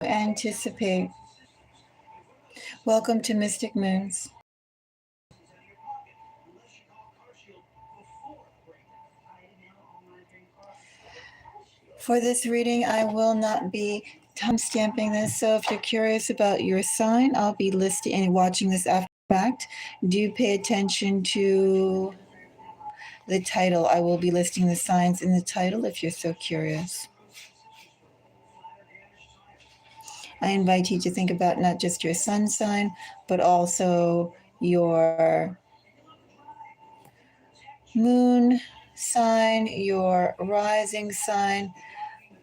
Anticipate. Welcome to Mystic Moons. For this reading, I will not be timestamping this, so if you're curious about your sign, I'll be listing and watching this after the fact. Do pay attention to the title. I will be listing the signs in the title if you're so curious. I invite you to think about not just your sun sign, but also your moon sign, your rising sign.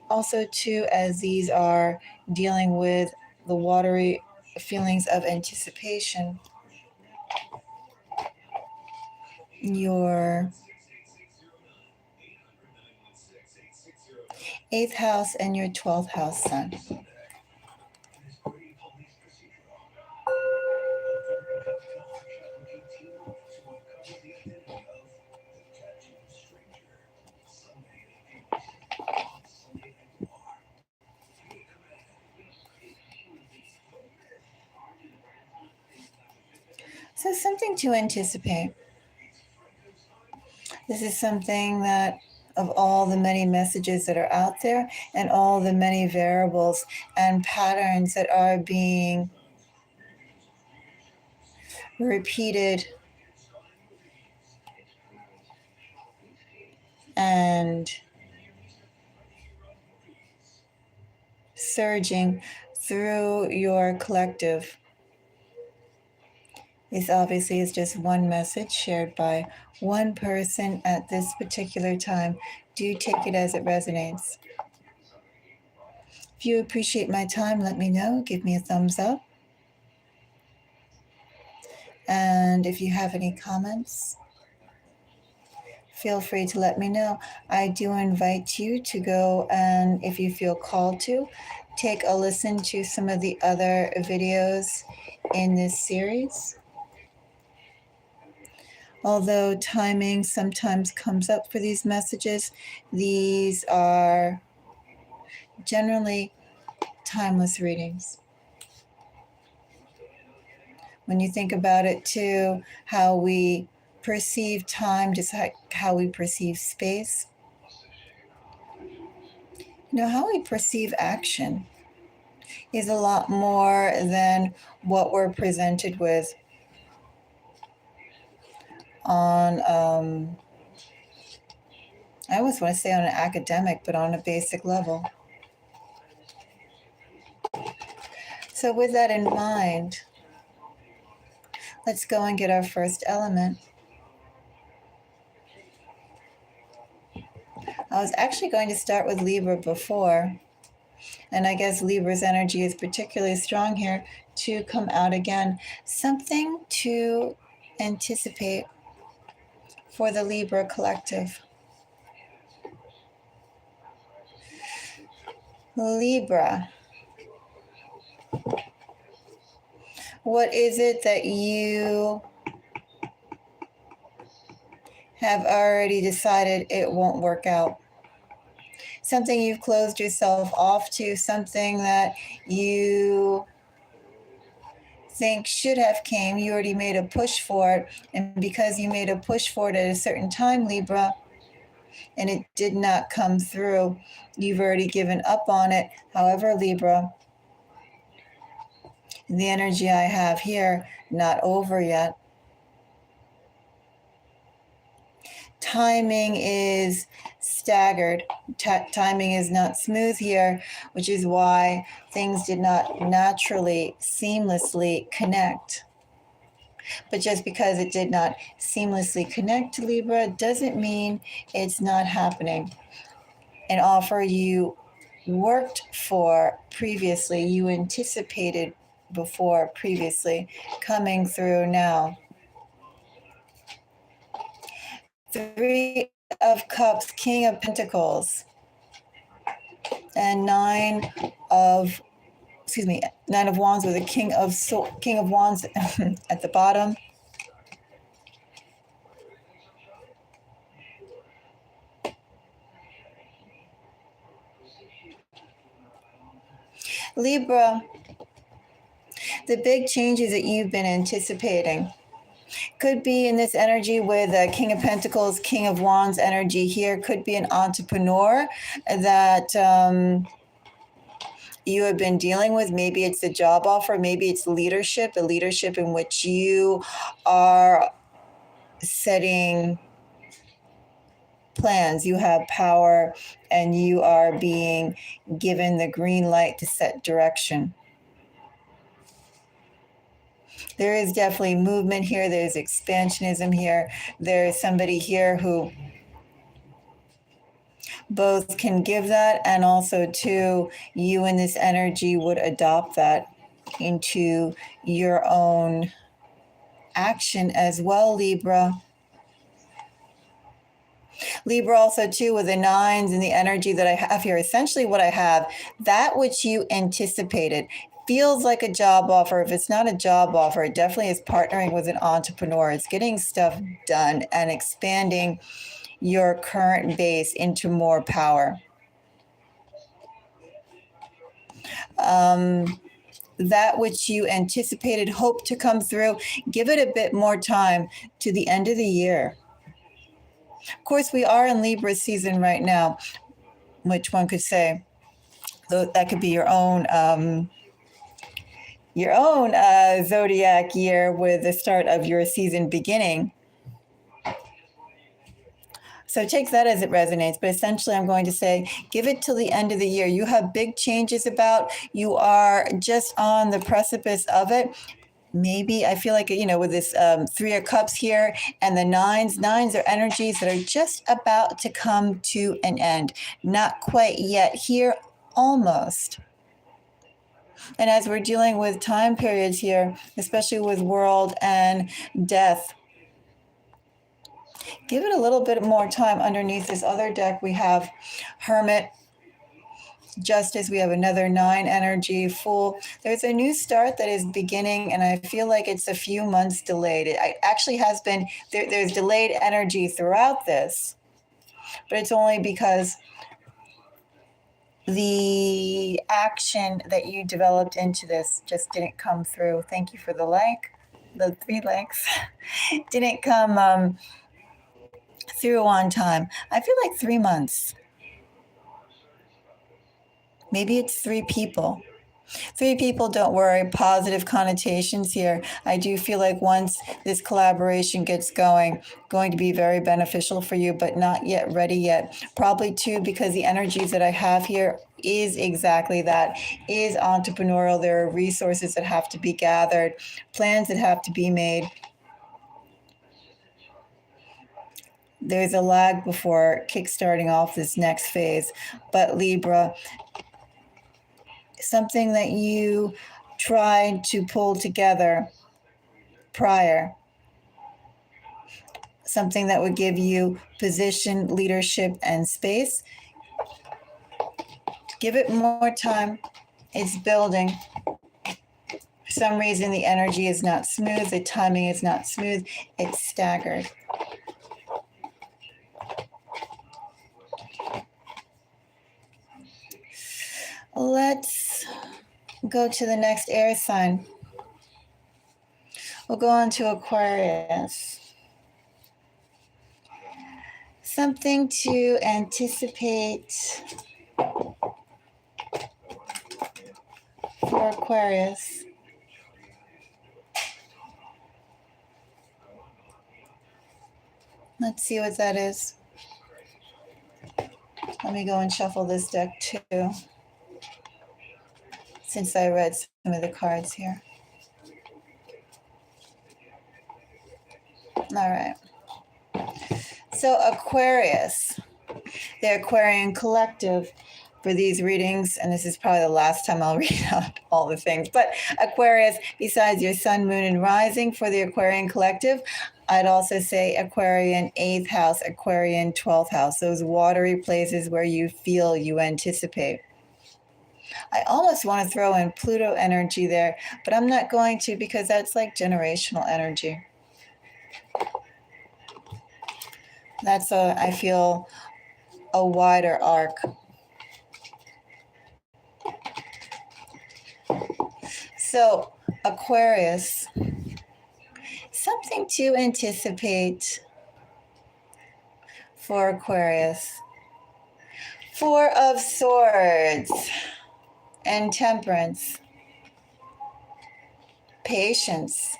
Also, too, as these are dealing with the watery feelings of anticipation, your 8th house and your 12th house sun. So, something to anticipate. This is something that, of all the many messages that are out there and all the many variables and patterns that are being repeated and surging through your collective. This obviously is just one message shared by one person at this particular time. Do take it as it resonates. If you appreciate my time, let me know. Give me a thumbs up. And if you have any comments, feel free to let me know. I do invite you to go and, if you feel called to, take a listen to some of the other videos in this series. Although timing sometimes comes up for these messages, these are generally timeless readings. When you think about it too, how we perceive time, just like how we perceive space, how we perceive action is a lot more than what we're presented with on, I always want to say on an academic, but on a basic level. So with that in mind, let's go and get our first element. I was actually going to start with Libra before, and I guess Libra's energy is particularly strong here to come out again. Something to anticipate for the Libra collective. Libra. What is it that you have already decided it won't work out? Something you've closed yourself off to, something that you think should have came, you already made a push for it, and because you made a push for it at a certain time, Libra, and it did not come through, you've already given up on it. However, Libra, the energy I have here, not over yet. Timing is staggered. Timing is not smooth here, which is why things did not naturally, seamlessly connect. But just because it did not seamlessly connect to Libra doesn't mean it's not happening. An offer you worked for previously, you anticipated before previously, coming through now. 3 of Cups, King of Pentacles, and 9 of Wands with a King of Wands at the bottom. Libra, the big changes that you've been anticipating could be in this energy with King of Pentacles, King of Wands energy here. Could be an entrepreneur that you have been dealing with. Maybe it's a job offer. Maybe it's leadership, a leadership in which you are setting plans. You have power and you are being given the green light to set direction. There is definitely movement here. There's expansionism here. There's somebody here who both can give that, and also too, you in this energy would adopt that into your own action as well, Libra. Libra also too, with the nines and the energy that I have here, essentially what I have, that which you anticipated feels like a job offer. If it's not a job offer, it definitely is partnering with an entrepreneur. It's getting stuff done and expanding your current base into more power. That which you anticipated, hope to come through, give it a bit more time to the end of the year. Of course, we are in Libra season right now, which one could say that could be your own zodiac year with the start of your season beginning. So take that as it resonates. But essentially, I'm going to say, give it till the end of the year. You have big changes about. You are just on the precipice of it. Maybe I feel like, with this Three of Cups here and the nines are energies that are just about to come to an end. Not quite yet here, almost. And as we're dealing with time periods here, especially with world and death, give it a little bit more time. Underneath this other deck, we have Hermit, Justice. We have another 9 energy, Fool. There's a new start that is beginning, and I feel like it's a few months delayed. It actually has been, there's delayed energy throughout this, but it's only because the action that you developed into this just didn't come through. Thank you for the like. The 3 likes didn't come through on time. I feel like 3 months. Maybe it's 3 people. 3 people, don't worry, positive connotations here. I do feel like once this collaboration gets going to be very beneficial for you, but not yet ready yet. Probably too, because the energies that I have here is exactly that, is entrepreneurial. There are resources that have to be gathered, plans that have to be made. There's a lag before kickstarting off this next phase. But Libra, something that you tried to pull together prior, something that would give you position, leadership, and space. Give it more time. It's building. For some reason, the energy is not smooth. The timing is not smooth. It's staggered. Let's go to the next air sign. We'll go on to Aquarius. Something to anticipate for Aquarius. Let's see what that is. Let me go and shuffle this deck too, since I read some of the cards here. All right. So Aquarius, the Aquarian collective, for these readings, and this is probably the last time I'll read out all the things, but Aquarius, besides your sun, moon, and rising for the Aquarian collective, I'd also say Aquarian 8th house, Aquarian 12th house, those watery places where you feel, you anticipate. I almost want to throw in Pluto energy there, but I'm not going to, because that's like generational energy. That's I feel a wider arc. So, Aquarius, something to anticipate for Aquarius. Four of Swords and Temperance. Patience.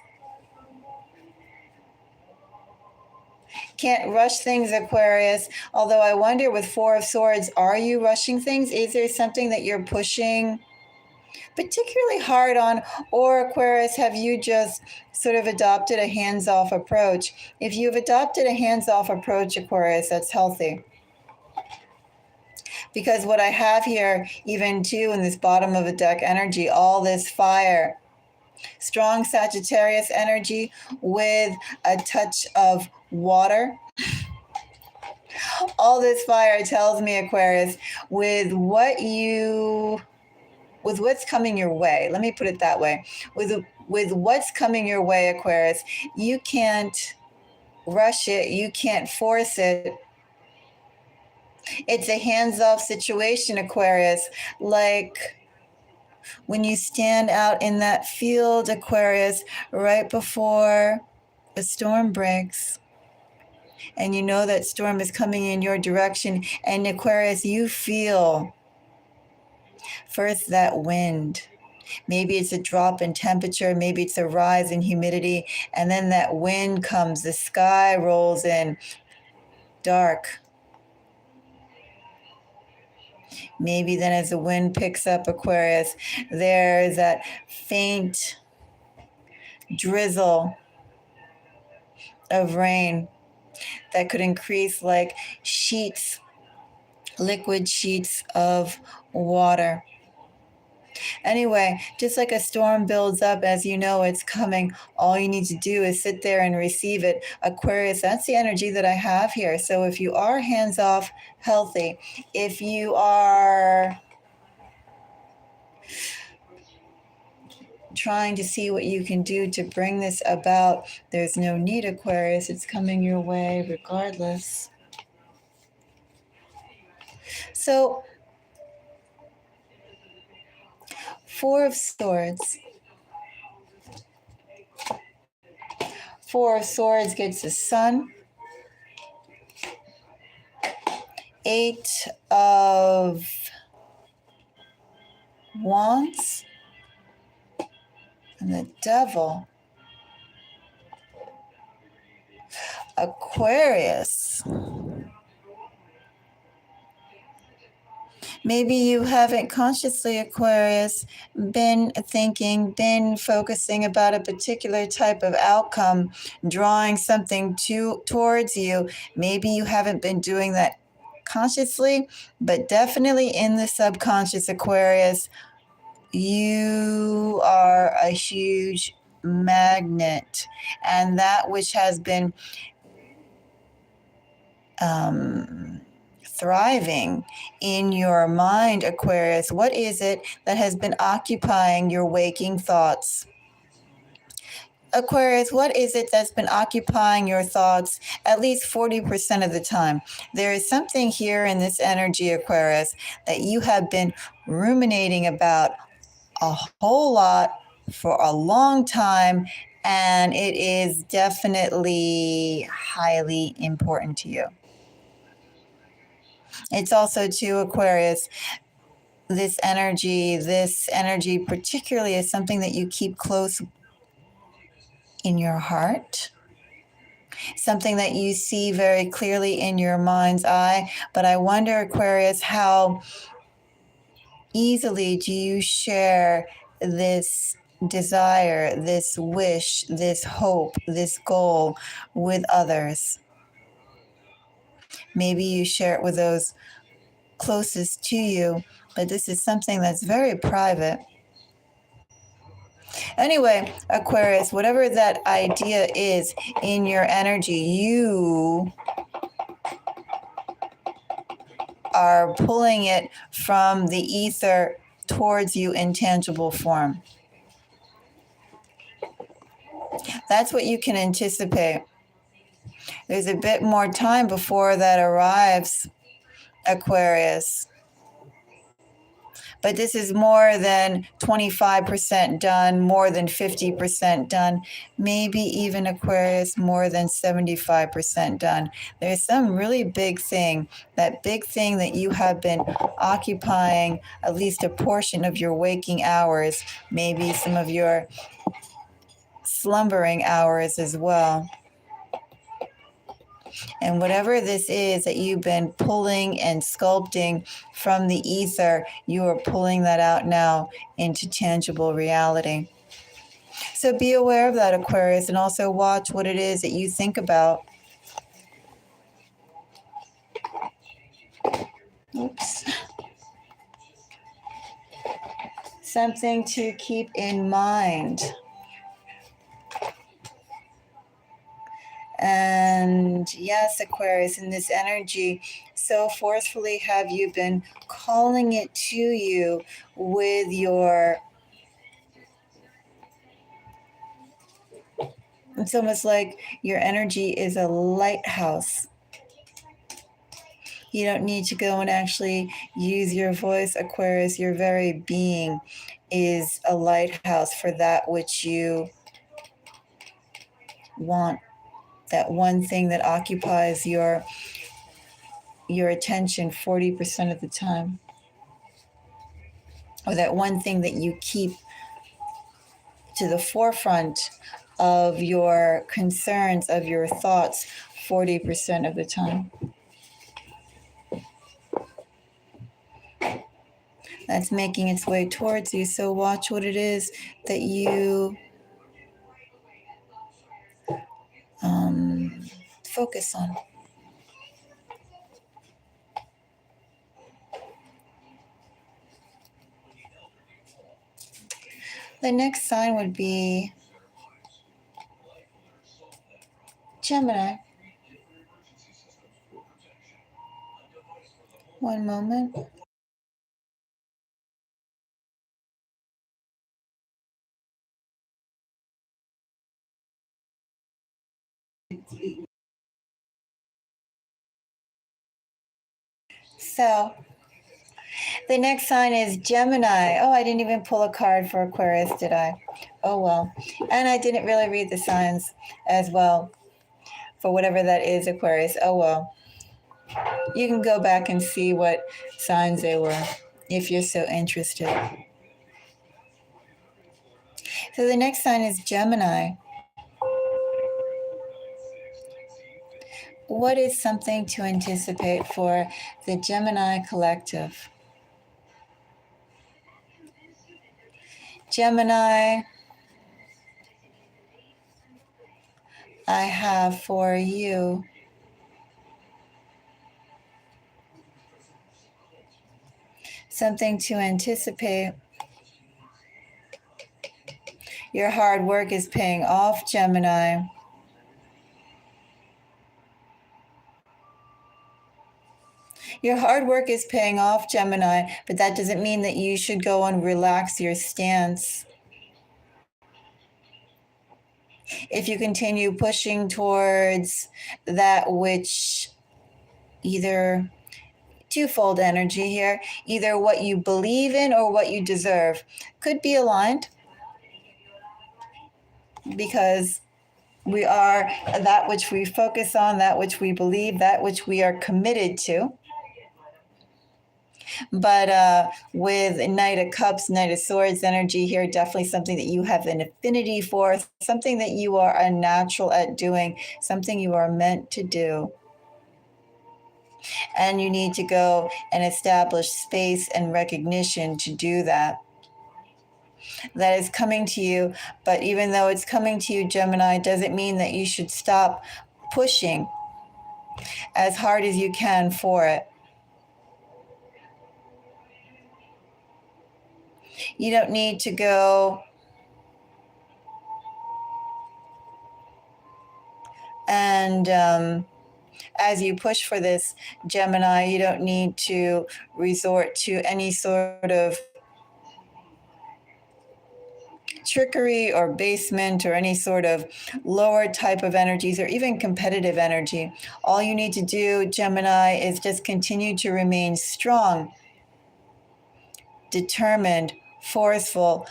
Can't rush things, Aquarius. Although I wonder with Four of Swords, are you rushing things? Is there something that you're pushing particularly hard on? Or Aquarius, have you just sort of adopted a hands-off approach? If you've adopted a hands-off approach, Aquarius, that's healthy. Because what I have here, even too, in this bottom of the deck energy, all this fire, strong Sagittarius energy with a touch of water. All this fire tells me, Aquarius, with what's coming your way. Let me put it that way. With what's coming your way, Aquarius, you can't rush it. You can't force it. It's a hands-off situation, Aquarius. Like when you stand out in that field, Aquarius, right before a storm breaks, and you know that storm is coming in your direction, and Aquarius, you feel first that wind. Maybe it's a drop in temperature, maybe it's a rise in humidity, and then that wind comes, the sky rolls in, dark. Maybe then as the wind picks up, Aquarius, there's that faint drizzle of rain that could increase like sheets, liquid sheets of water. Anyway, just like a storm builds up, as you know it's coming, all you need to do is sit there and receive it. Aquarius, that's the energy that I have here. So if you are hands-off, healthy. If you are trying to see what you can do to bring this about, there's no need, Aquarius. It's coming your way regardless. So, Four of Swords. Four of Swords gets the Sun. Eight of Wands. And the Devil. Aquarius. Maybe you haven't consciously, Aquarius, been thinking, been focusing about a particular type of outcome, drawing something towards you. Maybe you haven't been doing that consciously, but definitely in the subconscious, Aquarius, you are a huge magnet. And that which has been thriving in your mind, Aquarius, what is it that has been occupying your waking thoughts? Aquarius, what is it that's been occupying your thoughts at least 40% of the time? There is something here in this energy, Aquarius, that you have been ruminating about a whole lot for a long time, and it is definitely highly important to you. It's also too, Aquarius, this energy particularly is something that you keep close in your heart, something that you see very clearly in your mind's eye. But I wonder, Aquarius, how easily do you share this desire, this wish, this hope, this goal with others? Maybe you share it with those closest to you, but this is something that's very private. Anyway, Aquarius, whatever that idea is in your energy, you are pulling it from the ether towards you in tangible form. That's what you can anticipate. There's a bit more time before that arrives, Aquarius. but this is more than 25% done, more than 50% done, maybe even Aquarius more than 75% done. There's some really big thing, that big thing that you have been occupying at least a portion of your waking hours, maybe some of your slumbering hours as well. And whatever this is that you've been pulling and sculpting from the ether, you are pulling that out now into tangible reality. So be aware of that, Aquarius, and also watch what it is that you think about. Oops. Something to keep in mind. And yes, Aquarius, in this energy, so forcefully have you been calling it to you with your, it's almost like your energy is a lighthouse. You don't need to go and actually use your voice, Aquarius. Your very being is a lighthouse for that which you want, that one thing that occupies your attention 40% of the time, or that one thing that you keep to the forefront of your concerns, of your thoughts 40% of the time. That's making its way towards you. So watch what it is that you focus on. The next sign would be Gemini. One moment. So the next sign is Gemini. Oh, I didn't even pull a card for Aquarius, did I? Oh, well. And I didn't really read the signs as well for whatever that is, Aquarius. Oh, well. You can go back and see what signs they were if you're so interested. So the next sign is Gemini. What is something to anticipate for the Gemini collective? Gemini, I have for you something to anticipate. Your hard work is paying off, Gemini. Your hard work is paying off, Gemini, but that doesn't mean that you should go and relax your stance. If you continue pushing towards that which, either twofold energy here, either what you believe in or what you deserve, could be aligned, because we are that which we focus on, that which we believe, that which we are committed to. But with Knight of Cups, Knight of Swords energy here, definitely something that you have an affinity for, something that you are a natural at doing, something you are meant to do. And you need to go and establish space and recognition to do that. That is coming to you, but even though it's coming to you, Gemini, doesn't mean that you should stop pushing as hard as you can for it. You don't need to go and as you push for this, Gemini, you don't need to resort to any sort of trickery or basement or any sort of lower type of energies or even competitive energy. All you need to do, Gemini, is just continue to remain strong determined, forceful.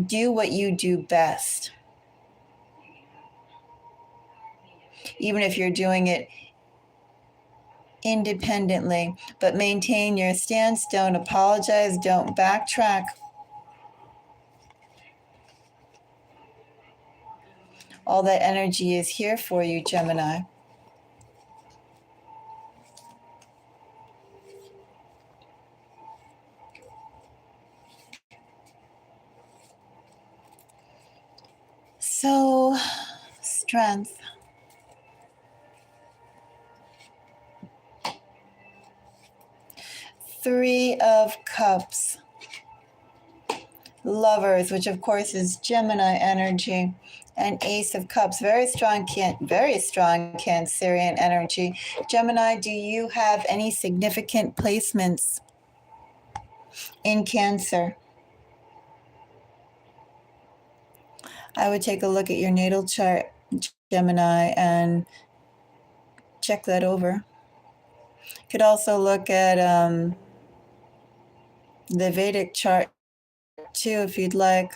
Do what you do best. Even if you're doing it independently, but maintain your stance. Don't apologize. Don't backtrack. All that energy is here for you, Gemini. So, strength. Three of Cups. Lovers, which of course is Gemini energy, and Ace of Cups, very strong Cancerian energy. Gemini, do you have any significant placements in Cancer? I would take a look at your natal chart, Gemini, and check that over. You could also look at the Vedic chart too, if you'd like,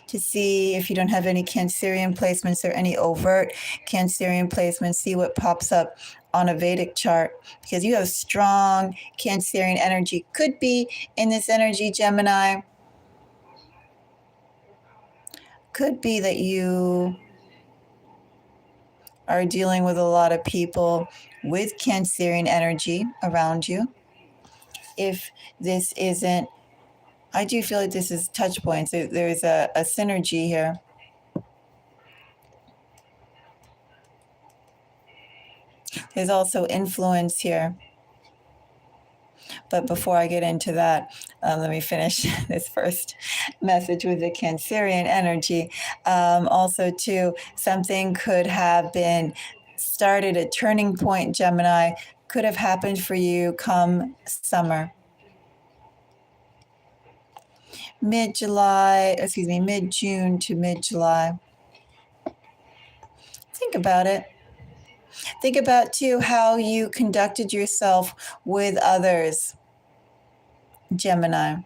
to see if you don't have any Cancerian placements or any overt Cancerian placements. See what pops up on a Vedic chart, because you have strong Cancerian energy. Could be in this energy, Gemini. Could be that you are dealing with a lot of people with Cancerian energy around you. If this isn't, I do feel like this is touch points. There's a synergy here. There's also influence here. But before I get into that, let me finish this first message with the Cancerian energy. Also, too, something could have been started, a turning point, Gemini, could have happened for you come summer. Mid-June to mid-July. Think about it. Think about, too, how you conducted yourself with others, Gemini.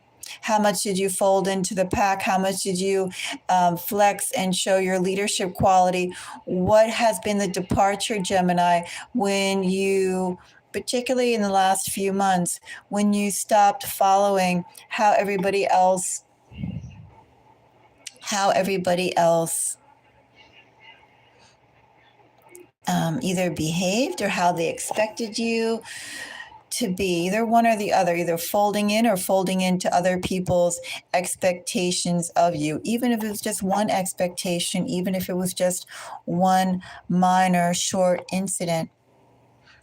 How much did you fold into the pack? How much did you flex and show your leadership quality? What has been the departure, Gemini, when you, particularly in the last few months, when you stopped following how everybody else either behaved or how they expected you to be, either one or the other, either folding in or folding into other people's expectations of you, even if it was just one expectation, even if it was just one minor short incident.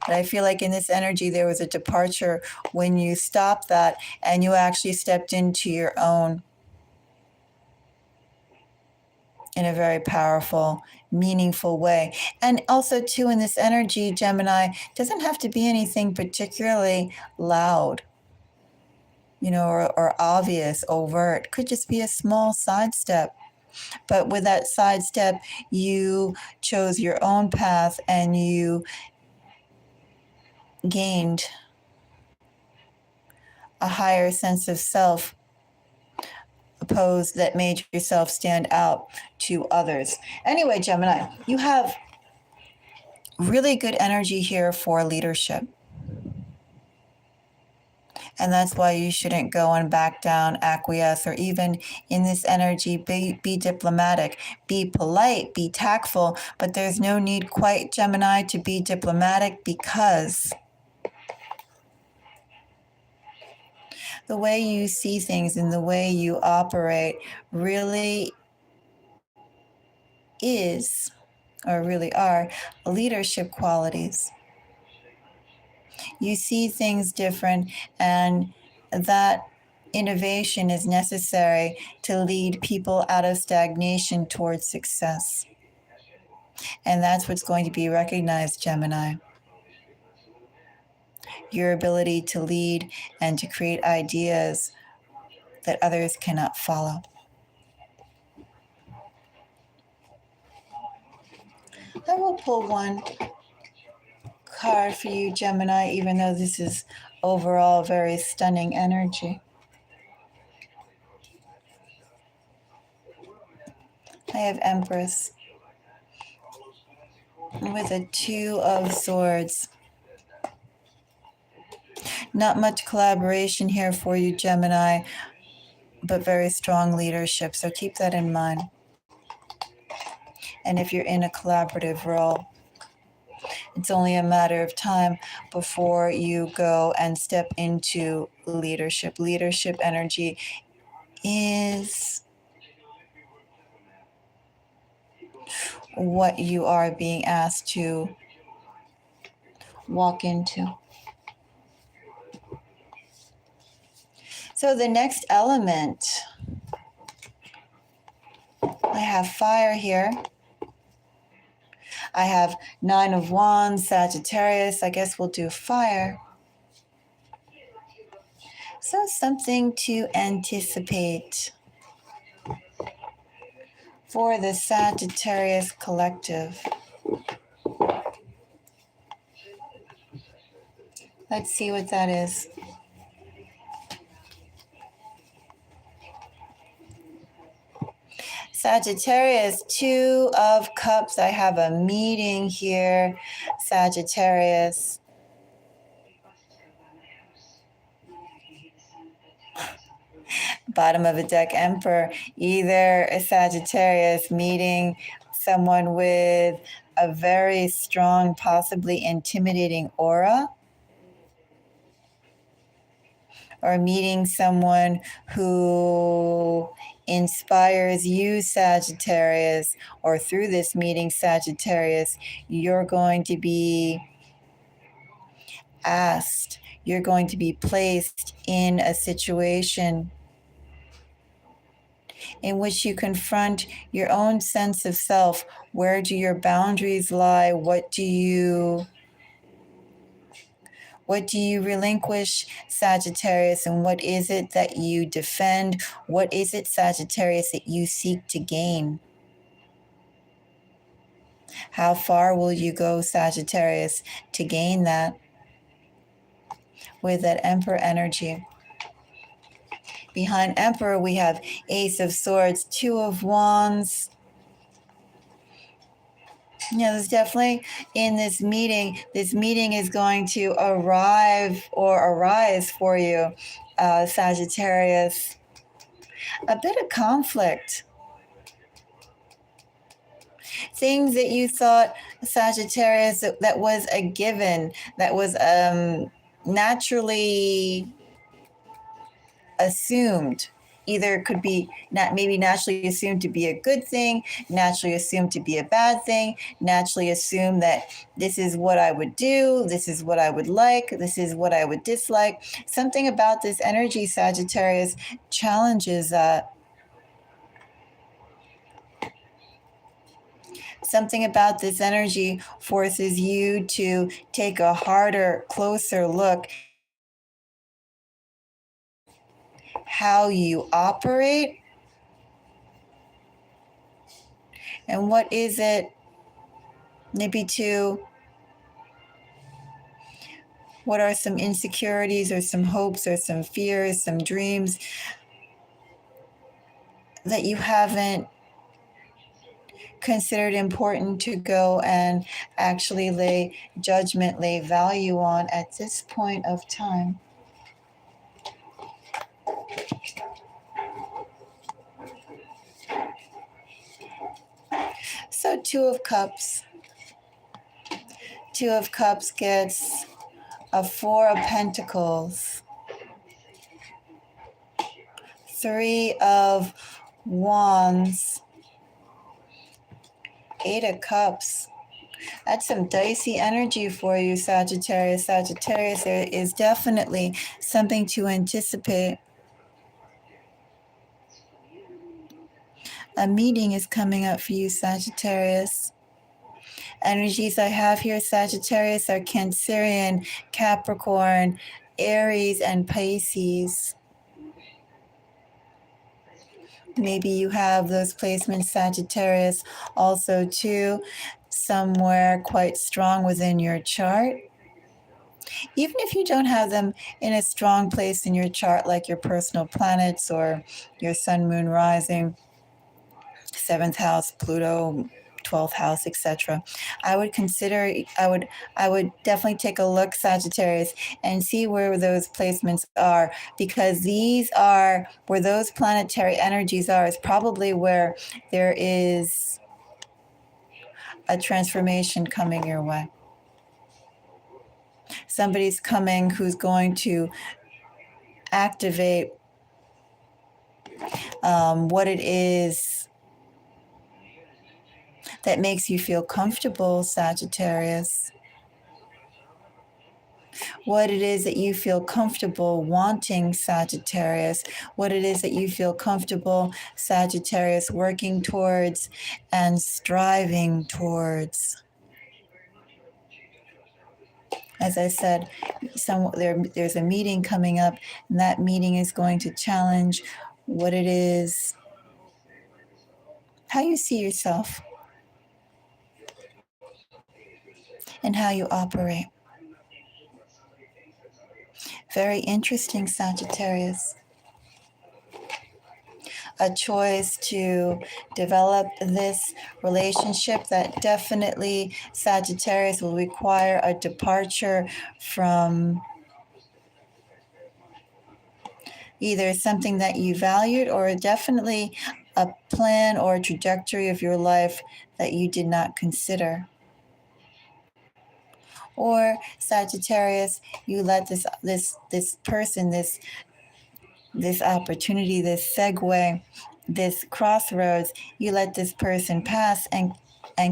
But I feel like in this energy, there was a departure when you stopped that and you actually stepped into your own in a very powerful, meaningful way. And also, too, in this energy, Gemini, doesn't have to be anything particularly loud, or obvious, overt. Could just be a small sidestep. But with that sidestep, you chose your own path and you gained a higher sense of self that made yourself stand out to others. Anyway, Gemini, you have really good energy here for leadership. And that's why you shouldn't go and back down, acquiesce, or even in this energy, be diplomatic, be polite, be tactful. But there's no need quite, Gemini, to be diplomatic, because the way you see things and the way you operate really is, or really are, leadership qualities. You see things different, and that innovation is necessary to lead people out of stagnation towards success. And that's what's going to be recognized, Gemini. Your ability to lead and to create ideas that others cannot follow. I will pull one card for you, Gemini, even though this is overall very stunning energy. I have Empress with a Two of Swords. Not much collaboration here for you, Gemini, but very strong leadership. So keep that in mind. And if you're in a collaborative role, it's only a matter of time before you go and step into leadership. Leadership energy is what you are being asked to walk into. So the next element, I have fire here. I have Nine of Wands, Sagittarius. I guess we'll do fire. So something to anticipate for the Sagittarius collective. Let's see what that is. Sagittarius, Two of Cups. I have a meeting here, Sagittarius. Bottom of the deck, Emperor. Either a Sagittarius meeting someone with a very strong, possibly intimidating aura, or meeting someone who inspires you, Sagittarius, or through this meeting, Sagittarius, you're going to be asked, you're going to be placed in a situation in which you confront your own sense of self. Where do your boundaries lie? What do you relinquish, Sagittarius, and what is it that you defend? What is it, Sagittarius, that you seek to gain? How far will you go, Sagittarius, to gain that with that Emperor energy? Behind Emperor, we have Ace of Swords, Two of Wands. Yeah, there's definitely in this meeting is going to arrive or arise for you, Sagittarius. A bit of conflict. Things that you thought, Sagittarius, that was a given, that was naturally assumed. Either could be not maybe naturally assumed to be a good thing, naturally assumed to be a bad thing, naturally assumed that this is what I would do, this is what I would like, this is what I would dislike. Something about this energy, Sagittarius, challenges that. Something about this energy forces you to take a harder, closer look how you operate and what is it, maybe to what are some insecurities or some hopes or some fears, some dreams that you haven't considered important to go and actually lay judgment, lay value on at this point of time. So Two of Cups. Two of Cups gets a Four of Pentacles. Three of Wands. Eight of Cups. That's some dicey energy for you, Sagittarius. Sagittarius, there is definitely something to anticipate. A meeting is coming up for you, Sagittarius. Energies I have here, Sagittarius, are Cancerian, Capricorn, Aries, and Pisces. Maybe you have those placements, Sagittarius, also too, somewhere quite strong within your chart. Even if you don't have them in a strong place in your chart, like your personal planets or your sun, moon, rising, seventh house, Pluto, 12th house, etc. I would consider, I would definitely take a look, Sagittarius, and see where those placements are, because these are where those planetary energies are, is probably where there is a transformation coming your way. Somebody's coming who's going to activate what it is that makes you feel comfortable, Sagittarius. What it is that you feel comfortable wanting, Sagittarius. What it is that you feel comfortable, Sagittarius, working towards and striving towards. As I said, there's a meeting coming up, and that meeting is going to challenge what it is, how you see yourself, and how you operate. Very interesting, Sagittarius. A choice to develop this relationship that definitely, Sagittarius, will require a departure from either something that you valued, or definitely a plan or a trajectory of your life that you did not consider. Or, Sagittarius, you let this person, this opportunity, this segue, this crossroads, you let this person pass and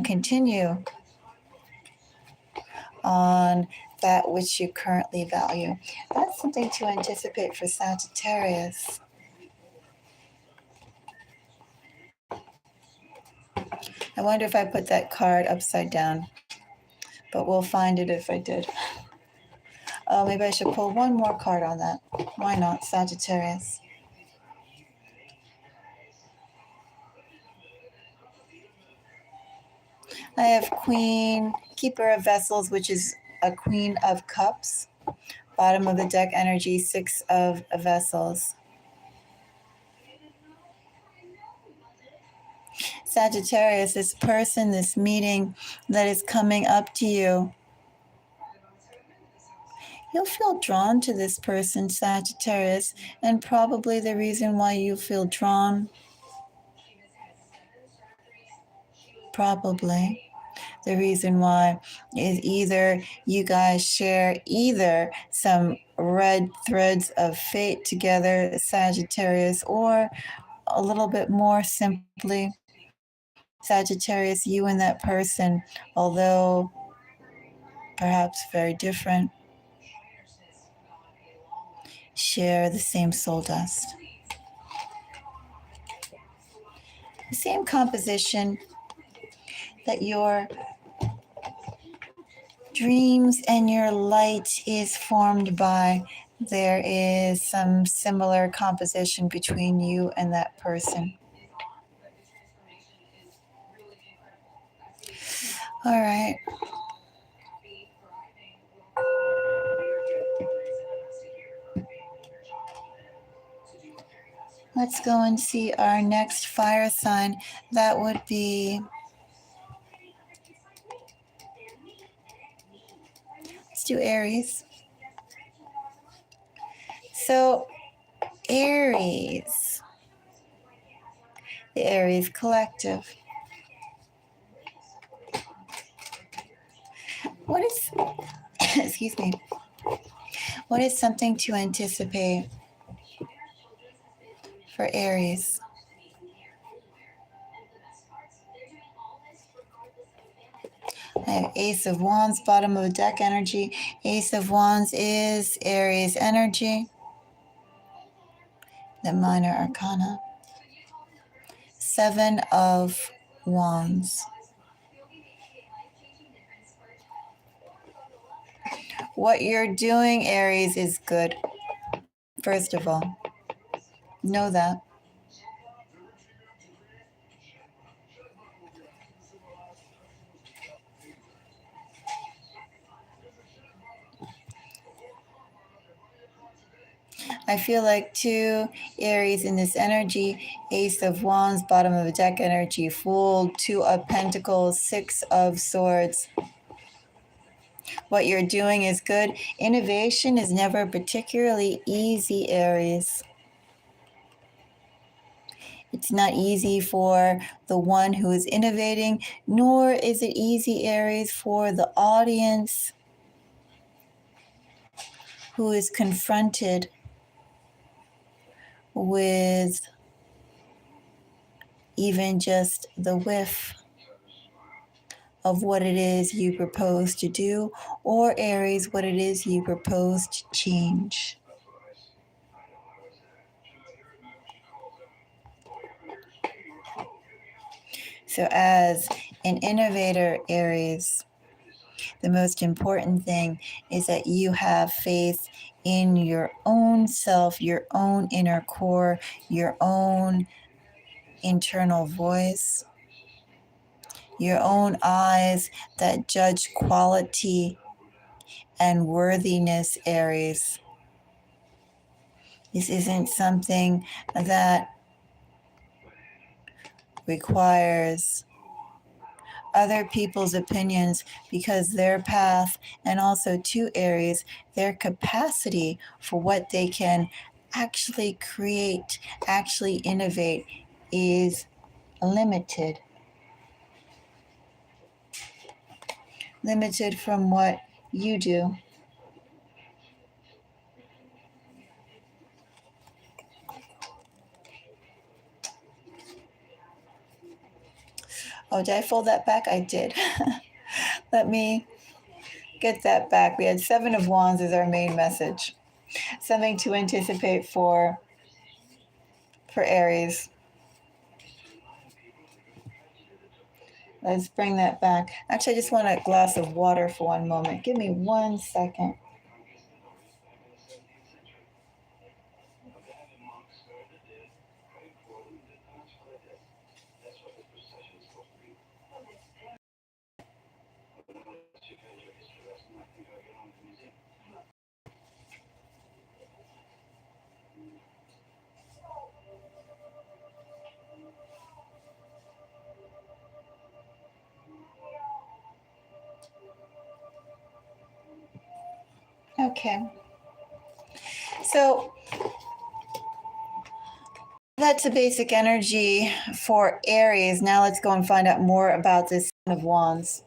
continue on that which you currently value. That's something to anticipate for Sagittarius. I wonder if I put that card upside down, but we'll find it if I did. Maybe I should pull one more card on that. Why not, Sagittarius? I have Queen, Keeper of Vessels, which is a Queen of Cups. Bottom of the deck energy, Six of Vessels. Sagittarius, this person, this meeting that is coming up to you, you'll feel drawn to this person, Sagittarius, and probably the reason why you feel drawn, probably the reason why, is either you guys share either some red threads of fate together, Sagittarius, or a little bit more simply, Sagittarius, you and that person, although perhaps very different, share the same soul dust. The same composition that your dreams and your light is formed by, there is some similar composition between you and that person. All right. Let's go and see our next fire sign. That would be, let's do Aries. So, Aries, the Aries collective. What is, excuse me, what is something to anticipate for Aries? I have Ace of Wands, bottom of the deck energy. Ace of Wands is Aries energy, the minor arcana. Seven of Wands. What you're doing, Aries, is good. First of all, know that. I feel like two Aries in this energy, Ace of Wands, bottom of the deck energy, Fool, Two of Pentacles, Six of Swords. What you're doing is good. Innovation is never particularly easy, Aries. It's not easy for the one who is innovating, nor is it easy, Aries, for the audience who is confronted with even just the whiff of what it is you propose to do, or Aries, what it is you propose to change. So as an innovator, Aries, the most important thing is that you have faith in your own self, your own inner core, your own internal voice, your own eyes that judge quality and worthiness, Aries. This isn't something that requires other people's opinions, because their path, and also to Aries, their capacity for what they can actually create, actually innovate, is limited. Limited from what you do. Oh, did I fold that back? I did. Let me get that back. We had Seven of Wands as our main message. Something to anticipate for Aries. Let's bring that back. Actually, I just want a glass of water for one moment. Give me 1 second. Okay. So that's a basic energy for Aries. Now let's go and find out more about this Seven of Wands.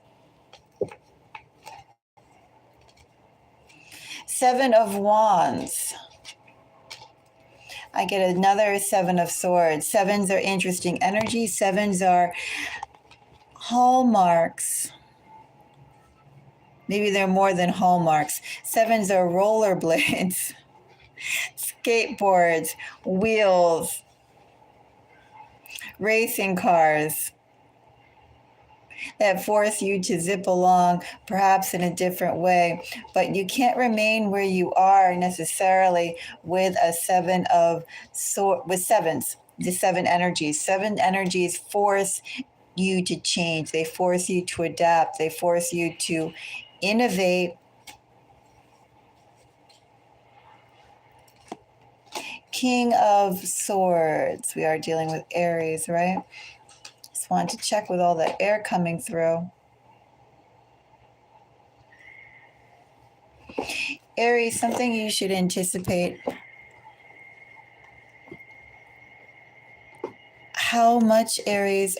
Seven of Wands. I get another Seven of Swords. Sevens are interesting energy. Sevens are hallmarks. Maybe they're more than hallmarks. Sevens are rollerblades, skateboards, wheels, racing cars that force you to zip along, perhaps in a different way. But you can't remain where you are necessarily with a Seven of Swords, with sevens, the seven energies. Seven energies force you to change. They force you to adapt. They force you to innovate. King of Swords. We are dealing with Aries, right? Just wanted to check with all the air coming through. Aries, something you should anticipate. How much, Aries,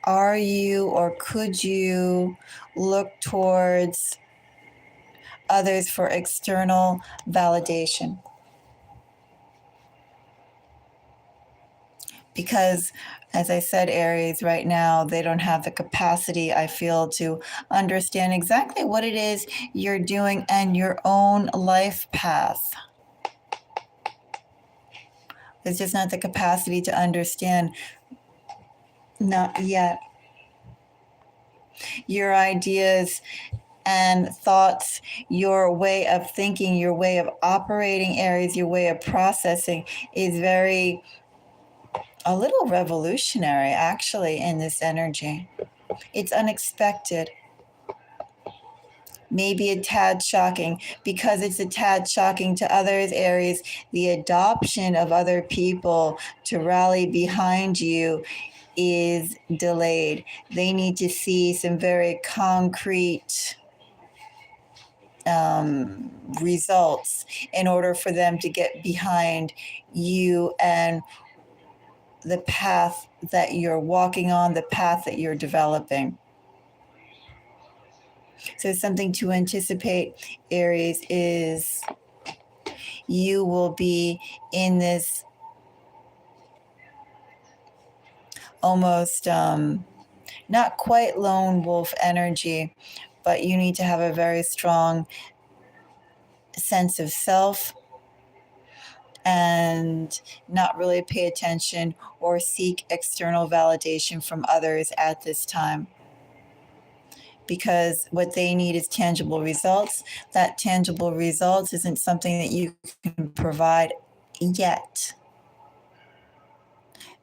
are you or could you look towards others for external validation? Because, as I said, Aries, right now, they don't have the capacity, I feel, to understand exactly what it is you're doing and your own life path. There's just not the capacity to understand. Not yet. Your ideas and thoughts, your way of thinking, your way of operating, Aries, your way of processing is a little revolutionary, actually, in this energy. It's unexpected. maybe a tad shocking. Because it's a tad shocking to others, Aries, the adoption of other people to rally behind you is delayed. They need to see some very concrete results in order for them to get behind you and the path that you're walking on, the path that you're developing. So something to anticipate, Aries, is you will be in this almost not quite lone wolf energy, but you need to have a very strong sense of self and not really pay attention or seek external validation from others at this time. Because what they need is tangible results. That tangible results isn't something that you can provide yet.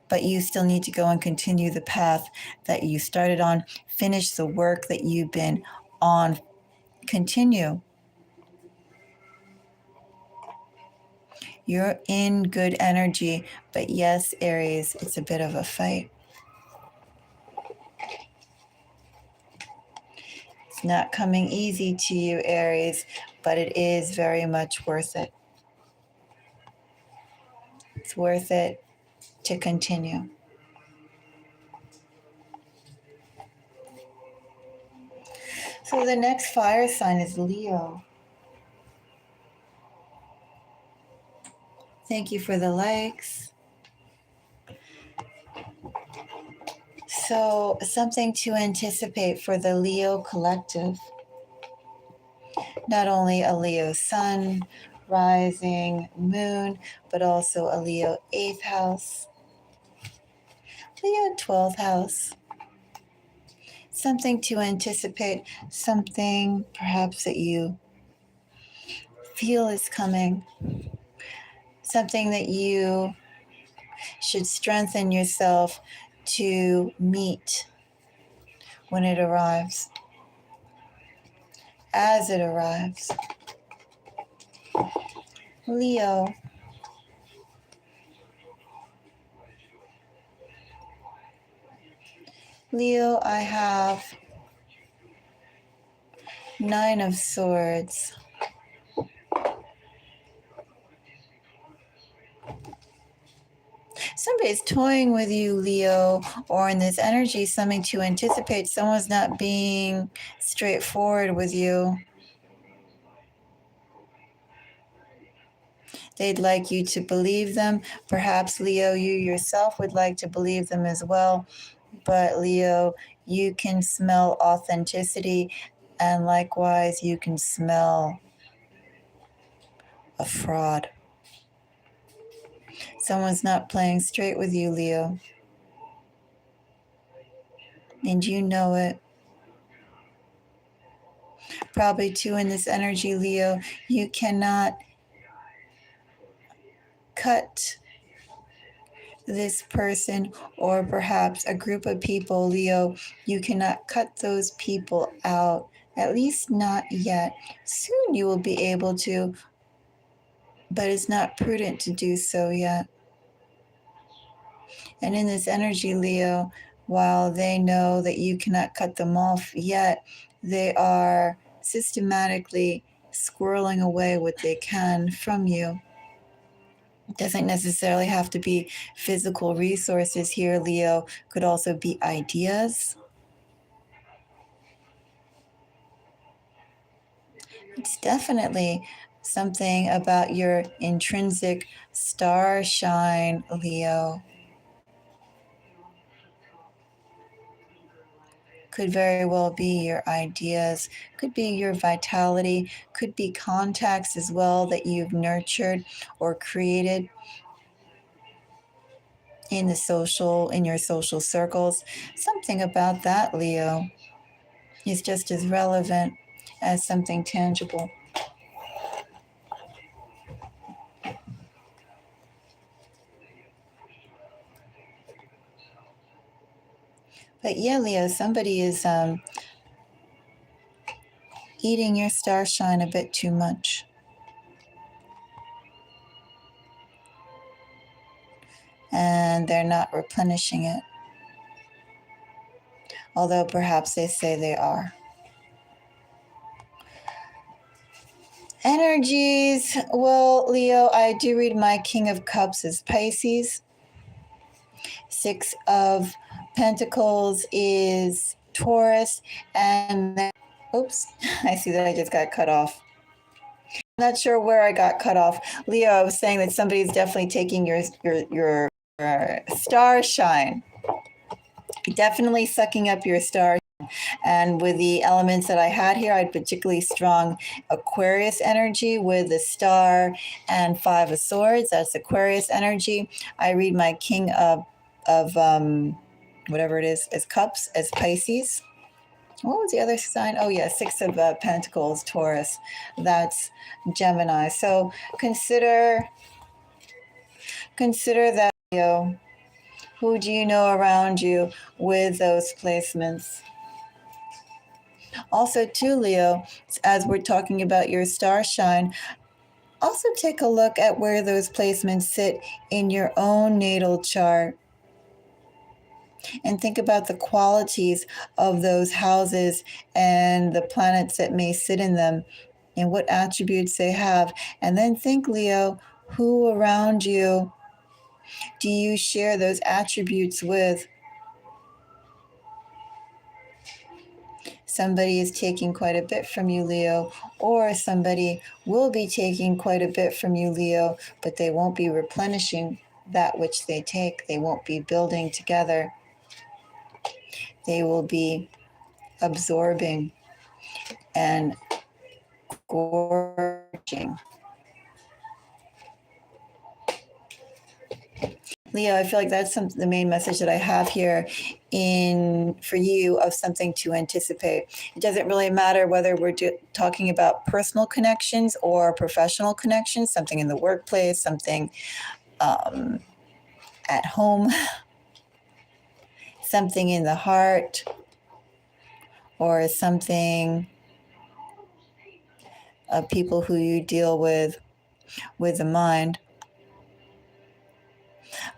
But you still need to go and continue the path that you started on, finish the work that you've been on, continue. You're in good energy, but yes, Aries, it's a bit of a fight. It's not coming easy to you, Aries, but it is very much worth it. It's worth it to continue. So the next fire sign is Leo. Thank you for the likes. So, something to anticipate for the Leo collective. Not only a Leo sun, rising, moon, but also a Leo 8th house, Leo 12th house. Something to anticipate, something perhaps that you feel is coming, something that you should strengthen yourself to meet when it arrives, as it arrives. Leo. Leo, I have 9 of Swords. Somebody's toying with you, Leo, or in this energy, something to anticipate. Someone's not being straightforward with you. They'd like you to believe them. Perhaps, Leo, you yourself would like to believe them as well. But, Leo, you can smell authenticity, and likewise, you can smell a fraud. Someone's not playing straight with you, Leo. And you know it. Probably too in this energy, Leo, you cannot cut this person or perhaps a group of people, Leo. You cannot cut those people out, at least not yet. Soon you will be able to, but it's not prudent to do so yet. And in this energy, Leo, while they know that you cannot cut them off yet, they are systematically squirreling away what they can from you. It doesn't necessarily have to be physical resources here, Leo. Could also be ideas. It's definitely something about your intrinsic star shine, Leo. Could very well be your ideas, could be your vitality, could be contacts as well that you've nurtured or created in your social circles. Something about that, Leo, is just as relevant as something tangible. But yeah, Leo, somebody is eating your star shine a bit too much. And they're not replenishing it, although perhaps they say they are. Energies. Well, Leo, I do read my King of Cups as Pisces. 6 of Pentacles is Taurus. And then, oops, I see that I just got cut off. I'm not sure where I got cut off. Leo, I was saying that somebody's definitely taking your star shine. Definitely sucking up your star. And with the elements that I had here, I had particularly strong Aquarius energy with the star and 5 of swords. That's Aquarius energy. I read my King of whatever it is as Cups as Pisces. What was the other sign? Oh yeah, 6 of Pentacles, Taurus. That's Gemini. So consider that, Leo. Who do you know around you with those placements? Also, too, Leo, as we're talking about your star shine, also take a look at where those placements sit in your own natal chart. And think about the qualities of those houses and the planets that may sit in them and what attributes they have. And then think, Leo, who around you do you share those attributes with? Somebody is taking quite a bit from you, Leo, or somebody will be taking quite a bit from you, Leo, but they won't be replenishing that which they take. They won't be building together. They will be absorbing and gorging. Leo, I feel like that's the main message that I have here for you of something to anticipate. It doesn't really matter whether we're talking about personal connections or professional connections, something in the workplace, something at home, something in the heart, or something of people who you deal with the mind.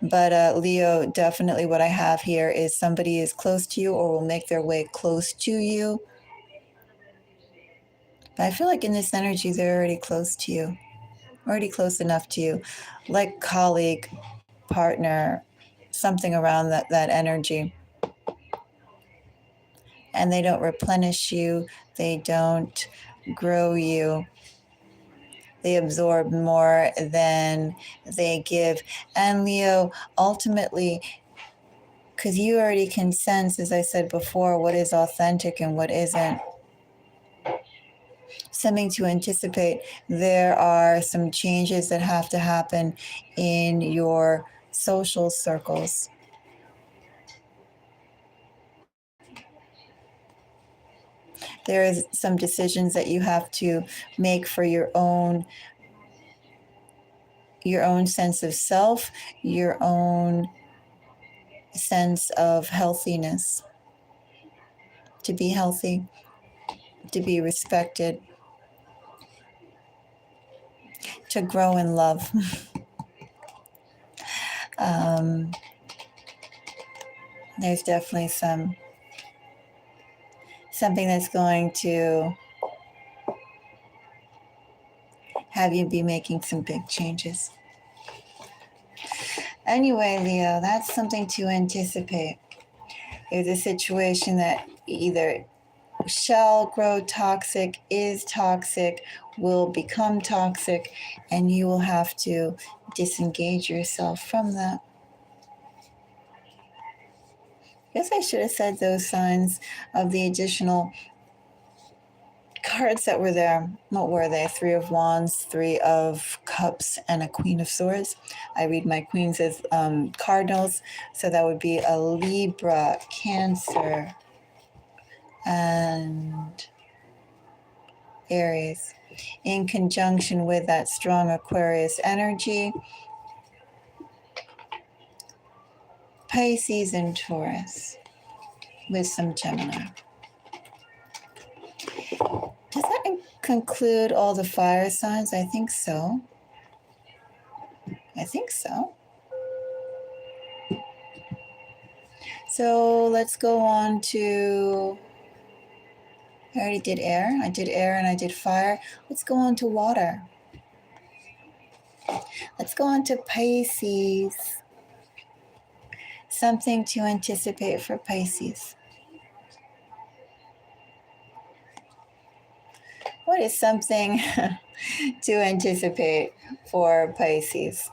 But Leo, definitely what I have here is somebody is close to you or will make their way close to you. But I feel like in this energy, they're already close to you, already close enough to you, like colleague, partner, something around that energy. And they don't replenish you. They don't grow you. They absorb more than they give. And Leo, ultimately, because you already can sense, as I said before, what is authentic and what isn't. Something to anticipate. There are some changes that have to happen in your social circles. There is some decisions that you have to make for your own sense of self, your own sense of healthiness. To be healthy, to be respected, to grow in love. There's definitely something that's going to have you be making some big changes. Anyway, Leo, that's something to anticipate. There's a situation that either shall grow toxic, is toxic, will become toxic, and you will have to disengage yourself from that. I guess I should have said those signs of the additional cards that were there. What were they? 3 of Wands, 3 of Cups, and a Queen of Swords. I read my queens as cardinals, so that would be a Libra, Cancer, and Aries, in conjunction with that strong Aquarius energy, Pisces and Taurus, with some Gemini. Does that conclude all the fire signs? I think so. So let's go on to, I already did air. I did air and I did fire. Let's go on to water. Let's go on to Pisces. Something to anticipate for Pisces. What is something to anticipate for Pisces?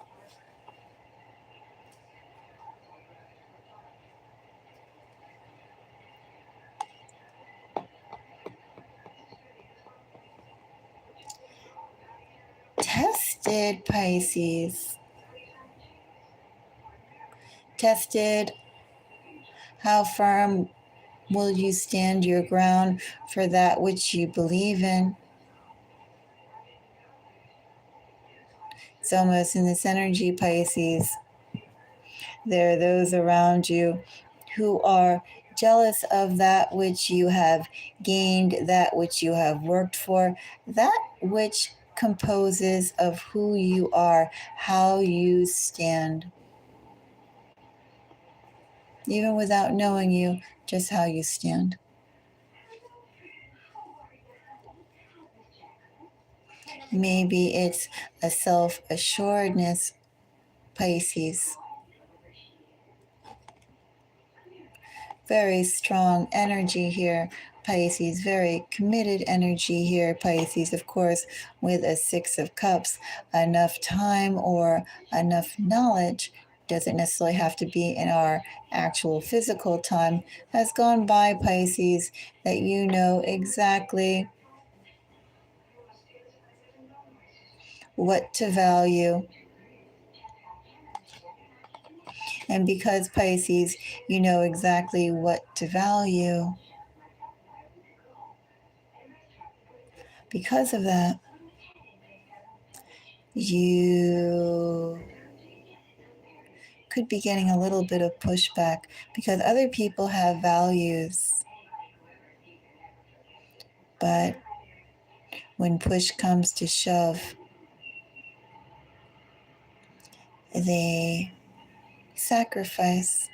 Tested, Pisces. Tested. How firm will you stand your ground for that which you believe in? It's almost in this energy, Pisces. There are those around you who are jealous of that which you have gained, that which you have worked for, that which composes of who you are, how you stand. Even without knowing you, just how you stand. Maybe it's a self-assuredness, Pisces. Very strong energy here, Pisces. Very committed energy here, Pisces. Of course, with a Six of Cups, enough time or enough knowledge, doesn't necessarily have to be in our actual physical time, has gone by, Pisces, that you know exactly what to value. And because, Pisces, you know exactly what to value, because of that, you could be getting a little bit of pushback because other people have values. But when push comes to shove, they sacrifice.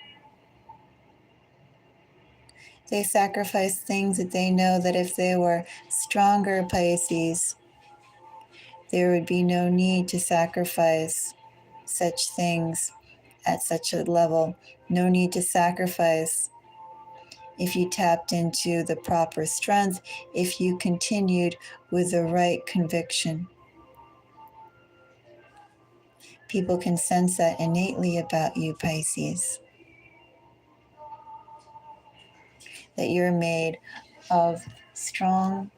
They sacrifice things that they know that if they were stronger, Pisces, there would be no need to sacrifice such things at such a level. No need to sacrifice if you tapped into the proper strength, if you continued with the right conviction. People can sense that innately about you, Pisces. That you're made of strong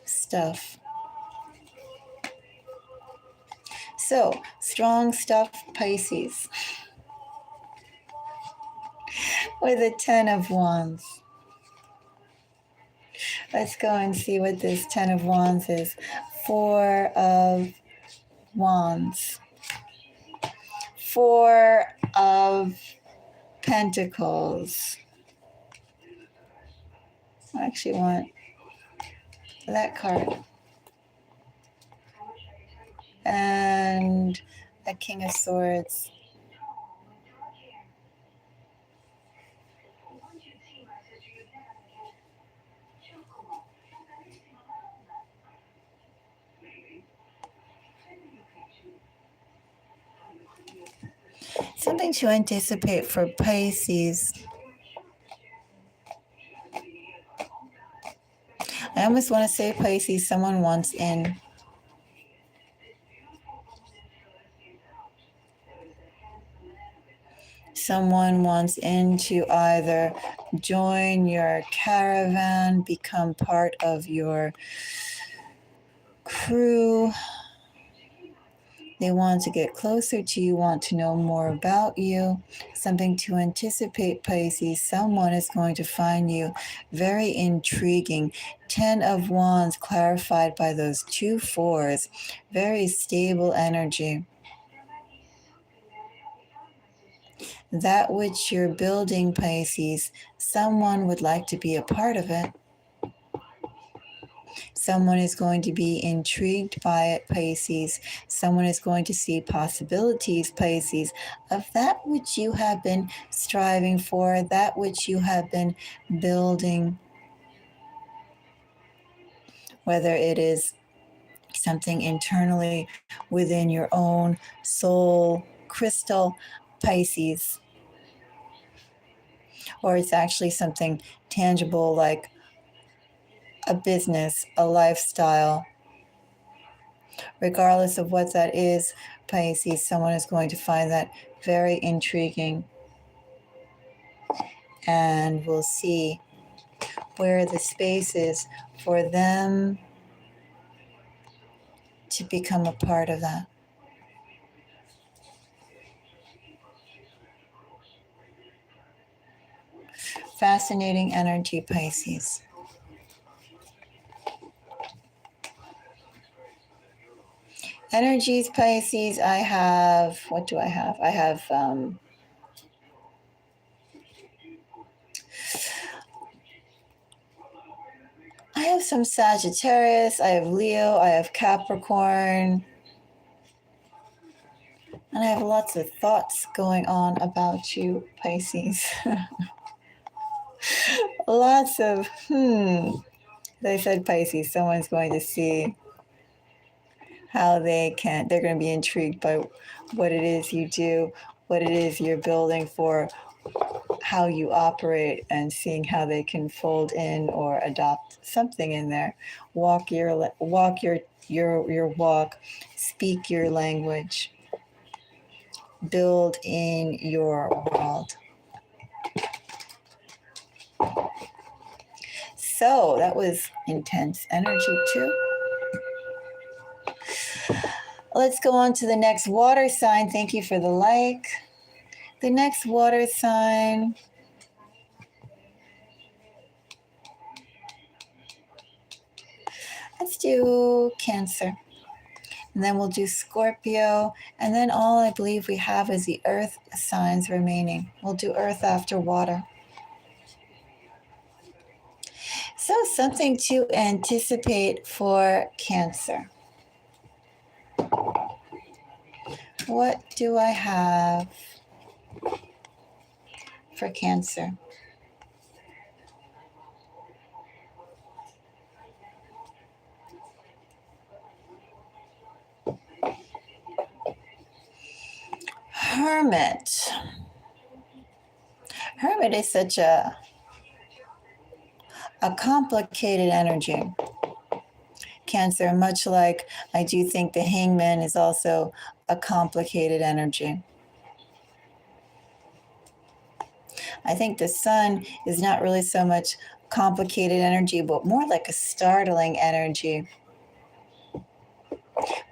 stuff. So, strong stuff, Pisces. With a 10 of Wands. Let's go and see what this 10 of Wands is. 4 of Wands. 4 of Pentacles. I actually want that card. And a King of Swords. Something to anticipate for Pisces. I almost want to say, Pisces, someone wants in. Someone wants in to either join your caravan, become part of your crew. They want to get closer to you, want to know more about you. Something to anticipate, Pisces. Someone is going to find you very intriguing. 10 of Wands clarified by those 2 fours. Very stable energy. That which you're building, Pisces, someone would like to be a part of it. Someone is going to be intrigued by it, Pisces. Someone is going to see possibilities, Pisces, of that which you have been striving for, that which you have been building, whether it is something internally within your own soul crystal, Pisces, or it's actually something tangible like a business, a lifestyle. Regardless of what that is, Pisces, someone is going to find that very intriguing, and we'll see where the space is for them to become a part of that. Fascinating energy, Pisces. Energies, Pisces, I have, what do I have? I have some Sagittarius, I have Leo, I have Capricorn, and I have lots of thoughts going on about you, Pisces. Lots of, they said Pisces, someone's going to see how they're going to be intrigued by what it is you do, what it is you're building for, how you operate, and seeing how they can fold in or adopt something in there. Walk your walk, speak your language, build in your world. So that was intense energy too. Let's go on to the next water sign. Thank you for the like. The next water sign. Let's do Cancer. And then we'll do Scorpio. And then all I believe we have is the earth signs remaining. We'll do earth after water. So something to anticipate for Cancer. What do I have for Cancer? Hermit. Hermit is such a complicated energy. Cancer, much like I do think the Hangman is also a complicated energy. I think the Sun is not really so much complicated energy, but more like a startling energy.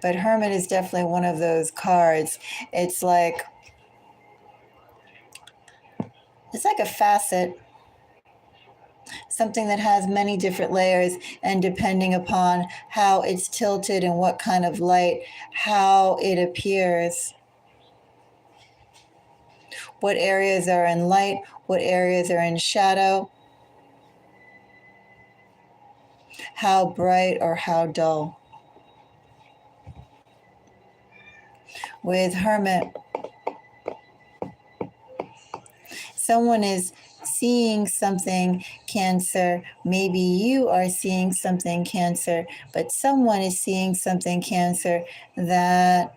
But Hermit is definitely one of those cards. It's like a facet, something that has many different layers, and depending upon how it's tilted and what kind of light, how it appears, what areas are in light, what areas are in shadow, how bright or how dull. With Hermit, someone is seeing something, Cancer. Maybe you are seeing something, Cancer, but someone is seeing something, Cancer, that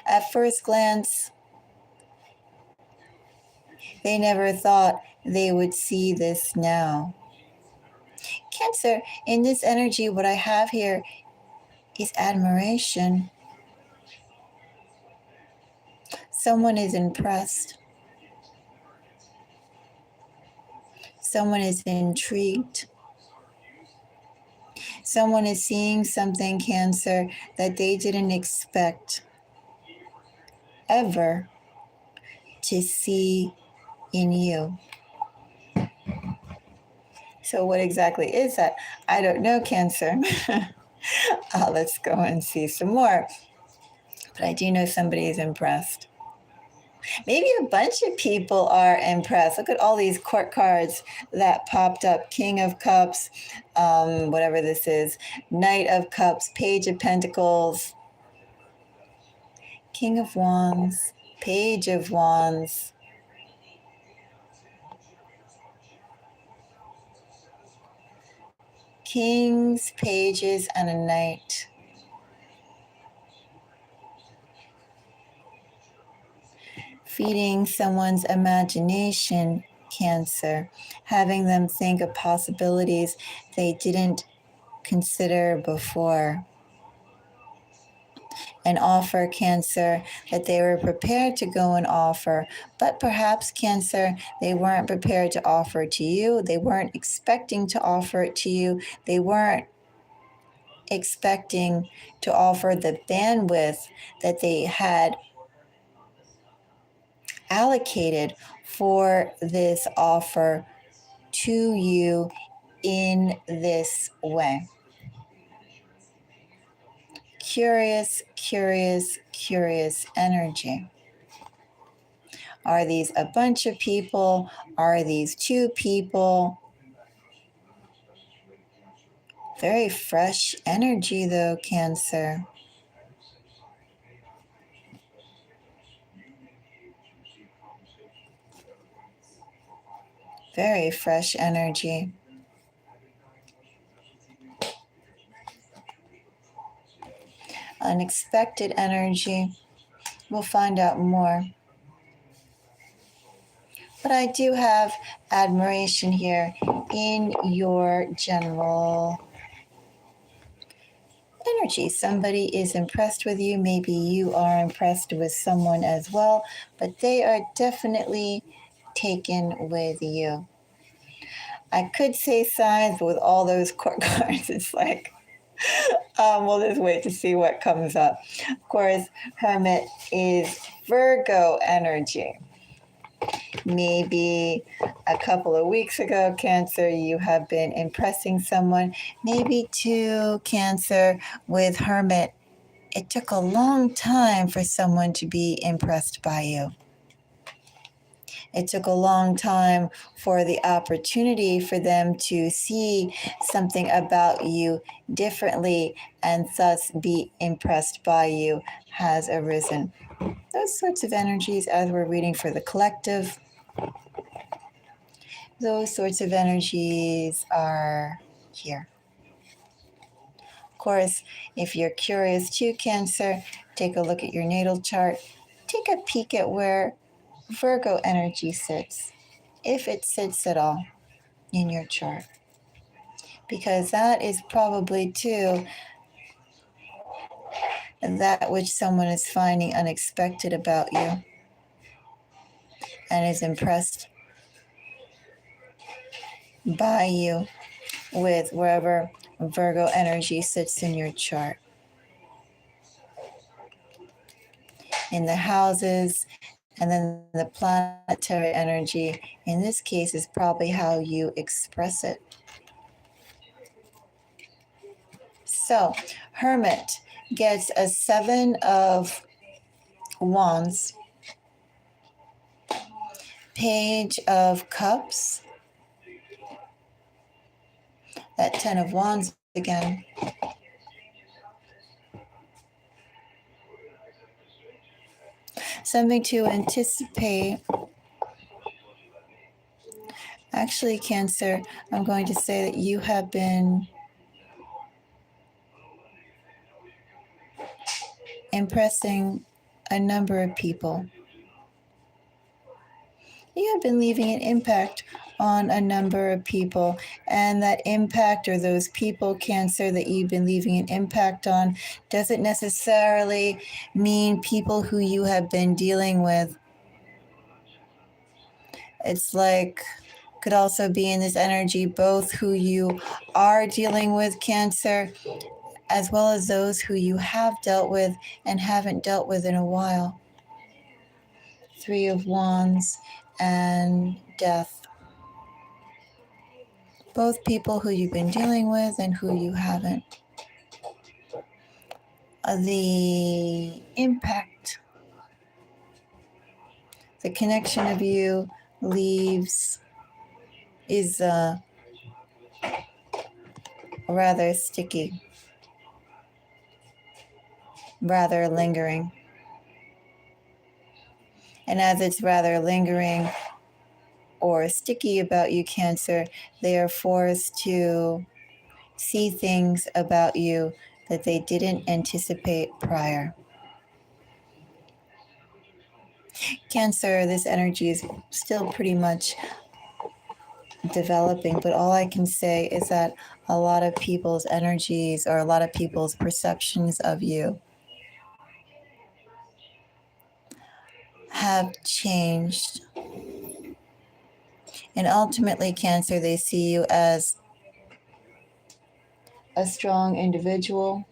at first glance, they never thought they would see this now. Cancer, in this energy, what I have here is admiration. Someone is impressed. Someone is intrigued. Someone is seeing something, Cancer, that they didn't expect ever to see in you. So what exactly is that? I don't know, Cancer. Let's go and see some more. But I do know somebody is impressed. Maybe a bunch of people are impressed. Look at all these court cards that popped up. King of Cups, whatever this is, Knight of Cups, Page of Pentacles, King of Wands, Page of Wands, Kings, Pages, and a Knight. Feeding someone's imagination, Cancer, having them think of possibilities they didn't consider before. An offer, Cancer, that they were prepared to go and offer, but perhaps, Cancer, they weren't prepared to offer to you. They weren't expecting to offer it to you. They weren't expecting to offer the bandwidth that they had allocated for this offer to you in this way. Curious, curious, curious energy. Are these a bunch of people? Are these two people? Very fresh energy, though, Cancer. Very fresh energy. Unexpected energy. We'll find out more. But I do have admiration here in your general energy. Somebody is impressed with you. Maybe you are impressed with someone as well, but they are definitely taken with you. I could say signs, but with all those court cards, it's like, we'll just wait to see what comes up. Of course, Hermit is Virgo energy. Maybe a couple of weeks ago, Cancer, you have been impressing someone. Maybe two, Cancer, with Hermit. It took a long time for someone to be impressed by you. It took a long time for the opportunity for them to see something about you differently and thus be impressed by you has arisen. Those sorts of energies, as we're reading for the collective, those sorts of energies are here. Of course, if you're curious too, Cancer, take a look at your natal chart. Take a peek at where Virgo energy sits, if it sits at all in your chart. Because that is probably too that which someone is finding unexpected about you and is impressed by you with wherever Virgo energy sits in your chart. In the houses, and then the planetary energy, in this case, is probably how you express it. So, Hermit gets a 7 of Wands, Page of Cups, that 10 of Wands again. Something to anticipate. Actually, Cancer, I'm going to say that you have been impressing a number of people. You have been leaving an impact on a number of people, and that impact, or those people, Cancer, that you've been leaving an impact on doesn't necessarily mean people who you have been dealing with. It's like, could also be in this energy, both who you are dealing with, Cancer, as well as those who you have dealt with and haven't dealt with in a while. 3 of Wands and Death. Both people who you've been dealing with and who you haven't. The impact the connection of you is rather sticky, rather lingering. And as it's rather lingering or sticky about you, Cancer, they are forced to see things about you that they didn't anticipate prior. Cancer, this energy is still pretty much developing, but all I can say is that a lot of people's energies or a lot of people's perceptions of you have changed. And ultimately, Cancer, they see you as a strong individual,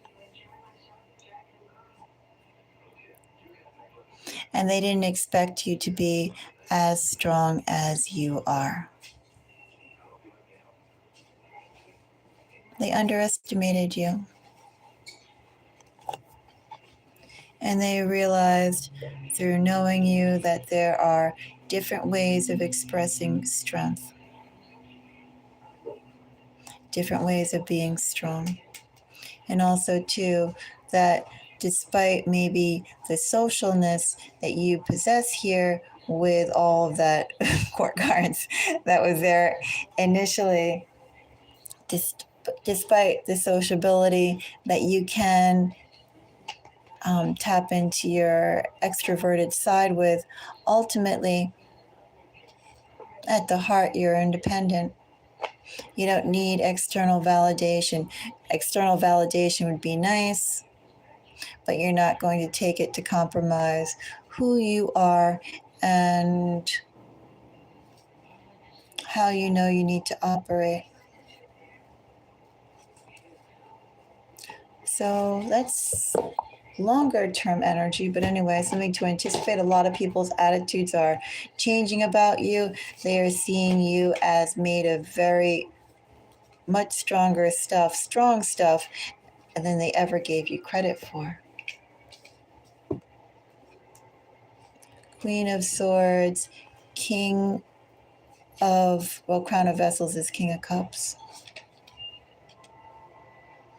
and they didn't expect you to be as strong as you are. They underestimated you. And they realized through knowing you that there are different ways of expressing strength, different ways of being strong. And also, too, that despite maybe the socialness that you possess here with all of that court cards that was there initially, despite the sociability that you can tap into your extroverted side with, ultimately, at the heart, you're independent. You don't need external validation. External validation would be nice, but you're not going to take it to compromise who you are and how you know you need to operate. So that's longer term energy, but anyway, something to anticipate. A lot of people's attitudes are changing about you. They are seeing you as made of very much stronger stuff, strong stuff, than they ever gave you credit for. Queen of Swords, King of, well, Crown of Vessels is King of Cups.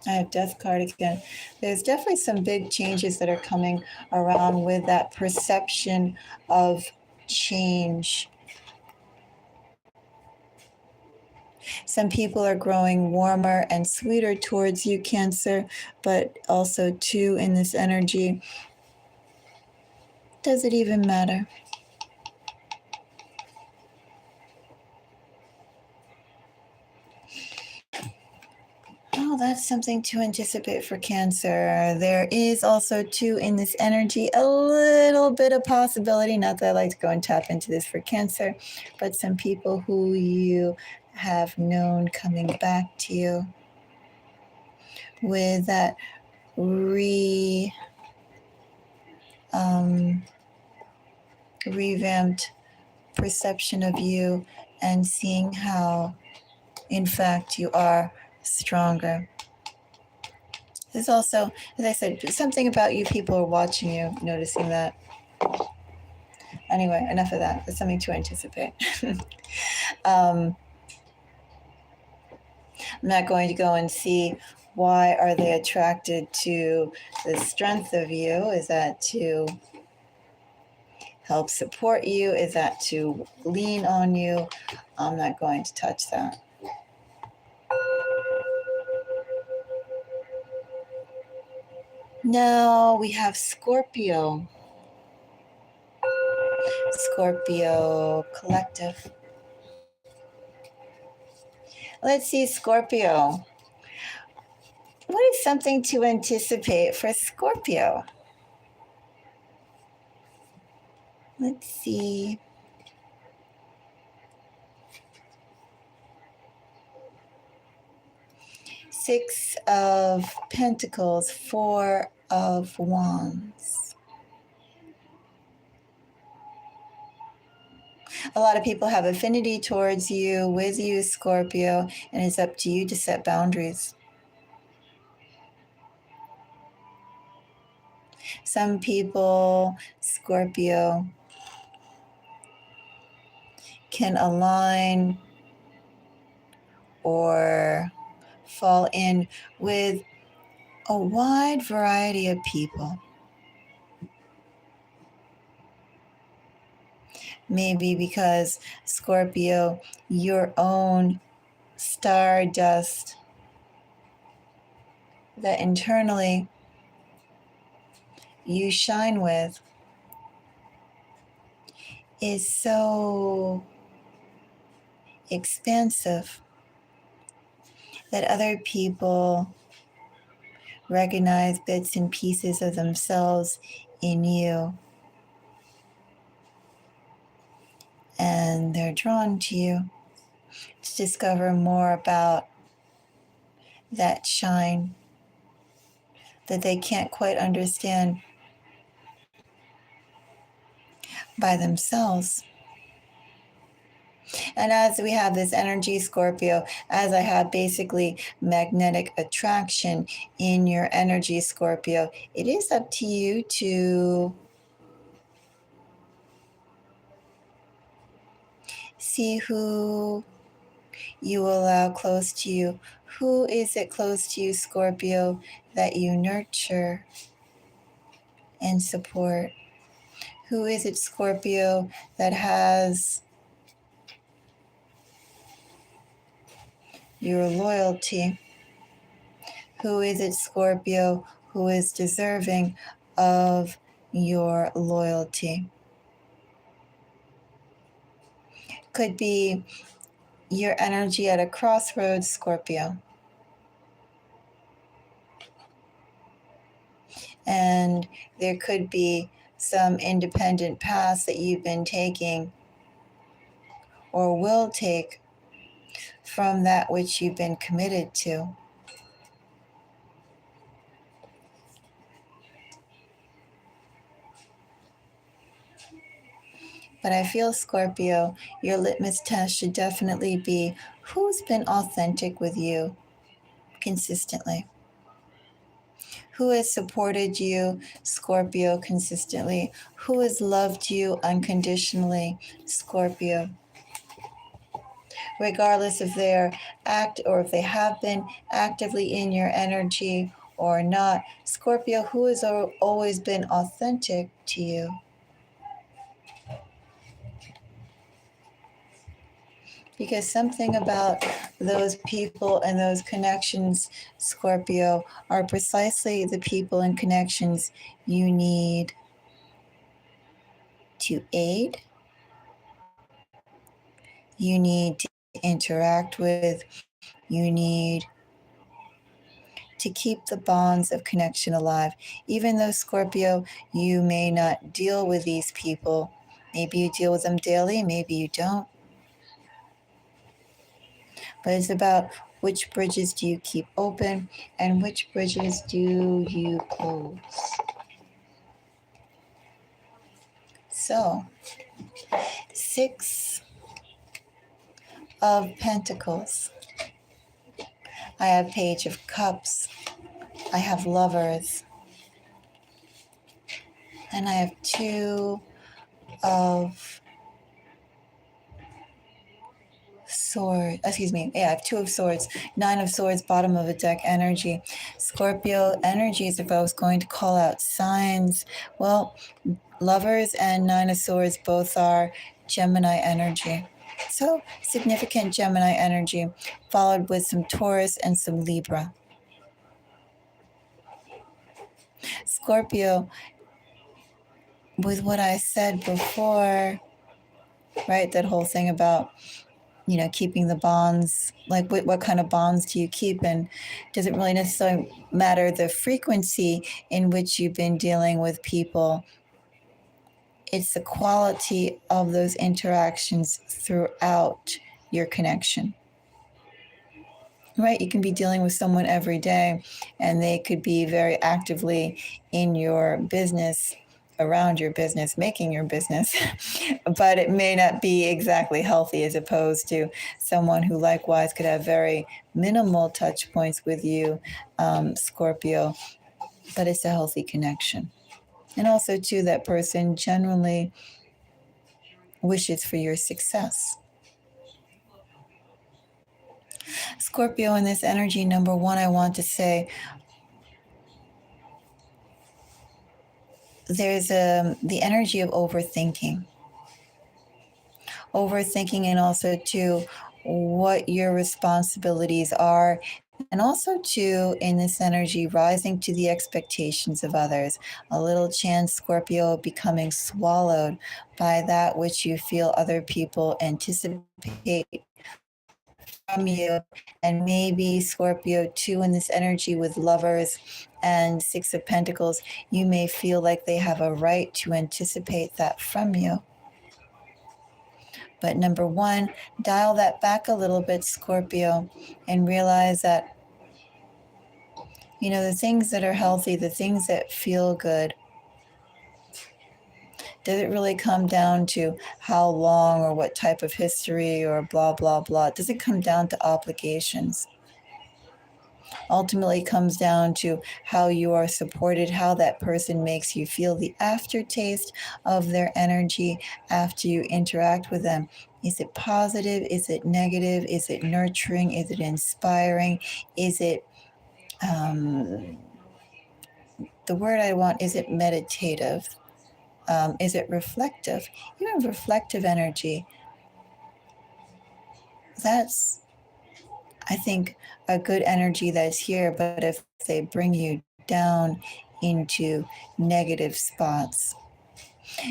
I have Death card again. There's definitely some big changes that are coming around with that perception of change. Some people are growing warmer and sweeter towards you, Cancer, but also too in this energy, does it even matter? Oh, that's something to anticipate for Cancer. There is also, too, in this energy, a little bit of possibility, not that I like to go and tap into this for Cancer, but some people who you have known coming back to you with that revamped perception of you and seeing how, in fact, you are stronger. There's also, as I said, something about you, people are watching you, noticing that. Anyway, enough of that. There's something to anticipate. I'm not going to go and see why are they attracted to the strength of you. Is that to help support you? Is that to lean on you? I'm not going to touch that. Now we have Scorpio. Scorpio collective. Let's see, Scorpio. What is something to anticipate for Scorpio? Let's see. Six of Pentacles, Four of Wands. A lot of people have affinity towards you, with you, Scorpio, and it's up to you to set boundaries. Some people, Scorpio, can align or fall in with a wide variety of people. Maybe because Scorpio, your own stardust that internally you shine with is so expansive that other people recognize bits and pieces of themselves in you, and they're drawn to you to discover more about that shine that they can't quite understand by themselves. And as we have this energy, Scorpio, as I have basically magnetic attraction in your energy, Scorpio, it is up to you to see who you allow close to you. Who is it close to you, Scorpio, that you nurture and support? Who is it, Scorpio, that has your loyalty? Who is it, Scorpio, who is deserving of your loyalty? Could be your energy at a crossroads, Scorpio. And there could be some independent paths that you've been taking or will take from that which you've been committed to. But I feel, Scorpio, your litmus test should definitely be who's been authentic with you consistently. Who has supported you, Scorpio, consistently? Who has loved you unconditionally, Scorpio? Regardless if they're if they have been actively in your energy or not. Scorpio, who has always been authentic to you? Because something about those people and those connections, Scorpio, are precisely the people and connections you need to aid, you need to interact with, you need to keep the bonds of connection alive. Even though, Scorpio, you may not deal with these people, maybe you deal with them daily, maybe you don't. But it's about which bridges do you keep open and which bridges do you close. So, 6 of Pentacles. I have Page of Cups. I have Lovers. And I have 2 of Swords. Excuse me. Yeah, I have 2 of Swords. 9 of Swords, bottom of the deck energy. Scorpio energies, if I was going to call out signs, well, Lovers and 9 of Swords both are Gemini energy. So significant Gemini energy, followed with some Taurus and some Libra. Scorpio, with what I said before, right, that whole thing about, keeping the bonds, like what kind of bonds do you keep, and does it really necessarily matter the frequency in which you've been dealing with people? It's the quality of those interactions throughout your connection. Right? You can be dealing with someone every day and they could be very actively in your business, around your business, making your business, but it may not be exactly healthy, as opposed to someone who likewise could have very minimal touch points with you, Scorpio, but it's a healthy connection. And also, too, that person generally wishes for your success. Scorpio, in this energy, number one, I want to say there's the energy of overthinking, and also to what your responsibilities are, and also to, in this energy, rising to the expectations of others. A little chance, Scorpio, of becoming swallowed by that which you feel other people anticipate from you. And maybe Scorpio too, in this energy with lovers and Six of Pentacles, you may feel like they have a right to anticipate that from you. But number one, dial that back a little bit, Scorpio, and realize that, the things that are healthy, the things that feel good, does it really come down to how long or what type of history or blah, blah, blah? Does it come down to obligations? Ultimately comes down to how you are supported, how that person makes you feel, the aftertaste of their energy after you interact with them. Is it positive? Is it negative? Is it nurturing? Is it inspiring? Is it, the word I want, is it meditative? Is it reflective? Even reflective energy, that's, I think, a good energy that's here. But if they bring you down into negative spots.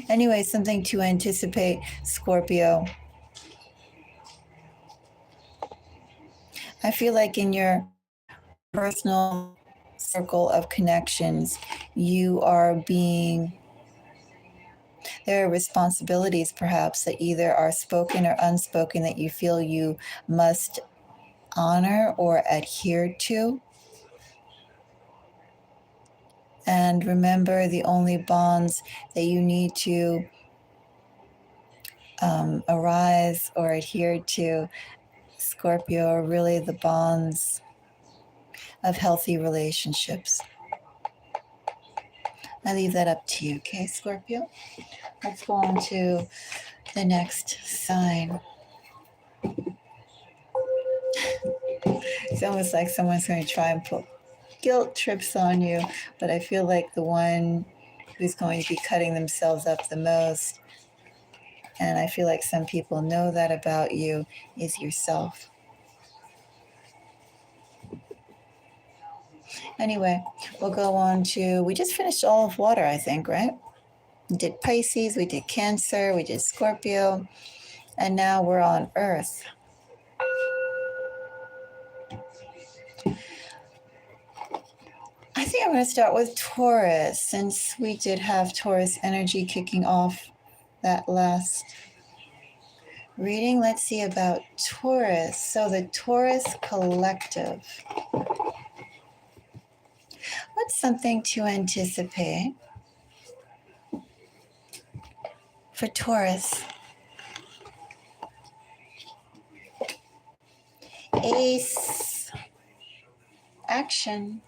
Anyway, something to anticipate, Scorpio. I feel like in your personal circle of connections, there are responsibilities perhaps that either are spoken or unspoken that you feel you must honor or adhere to. And remember, the only bonds that you need to arise or adhere to, Scorpio, are really the bonds of healthy relationships. I leave that up to you, okay, Scorpio? Let's go on to the next sign. It's almost like someone's going to try and put guilt trips on you, but I feel like the one who's going to be cutting themselves up the most, and I feel like some people know that about you, is yourself. Anyway, we'll go on to, we just finished all of water, I think, right? We did Pisces, we did Cancer, we did Scorpio, and now we're on Earth. I think I'm going to start with Taurus, since we did have Taurus energy kicking off that last reading. Let's see about Taurus. So the Taurus collective. What's something to anticipate for Taurus? Ace, action,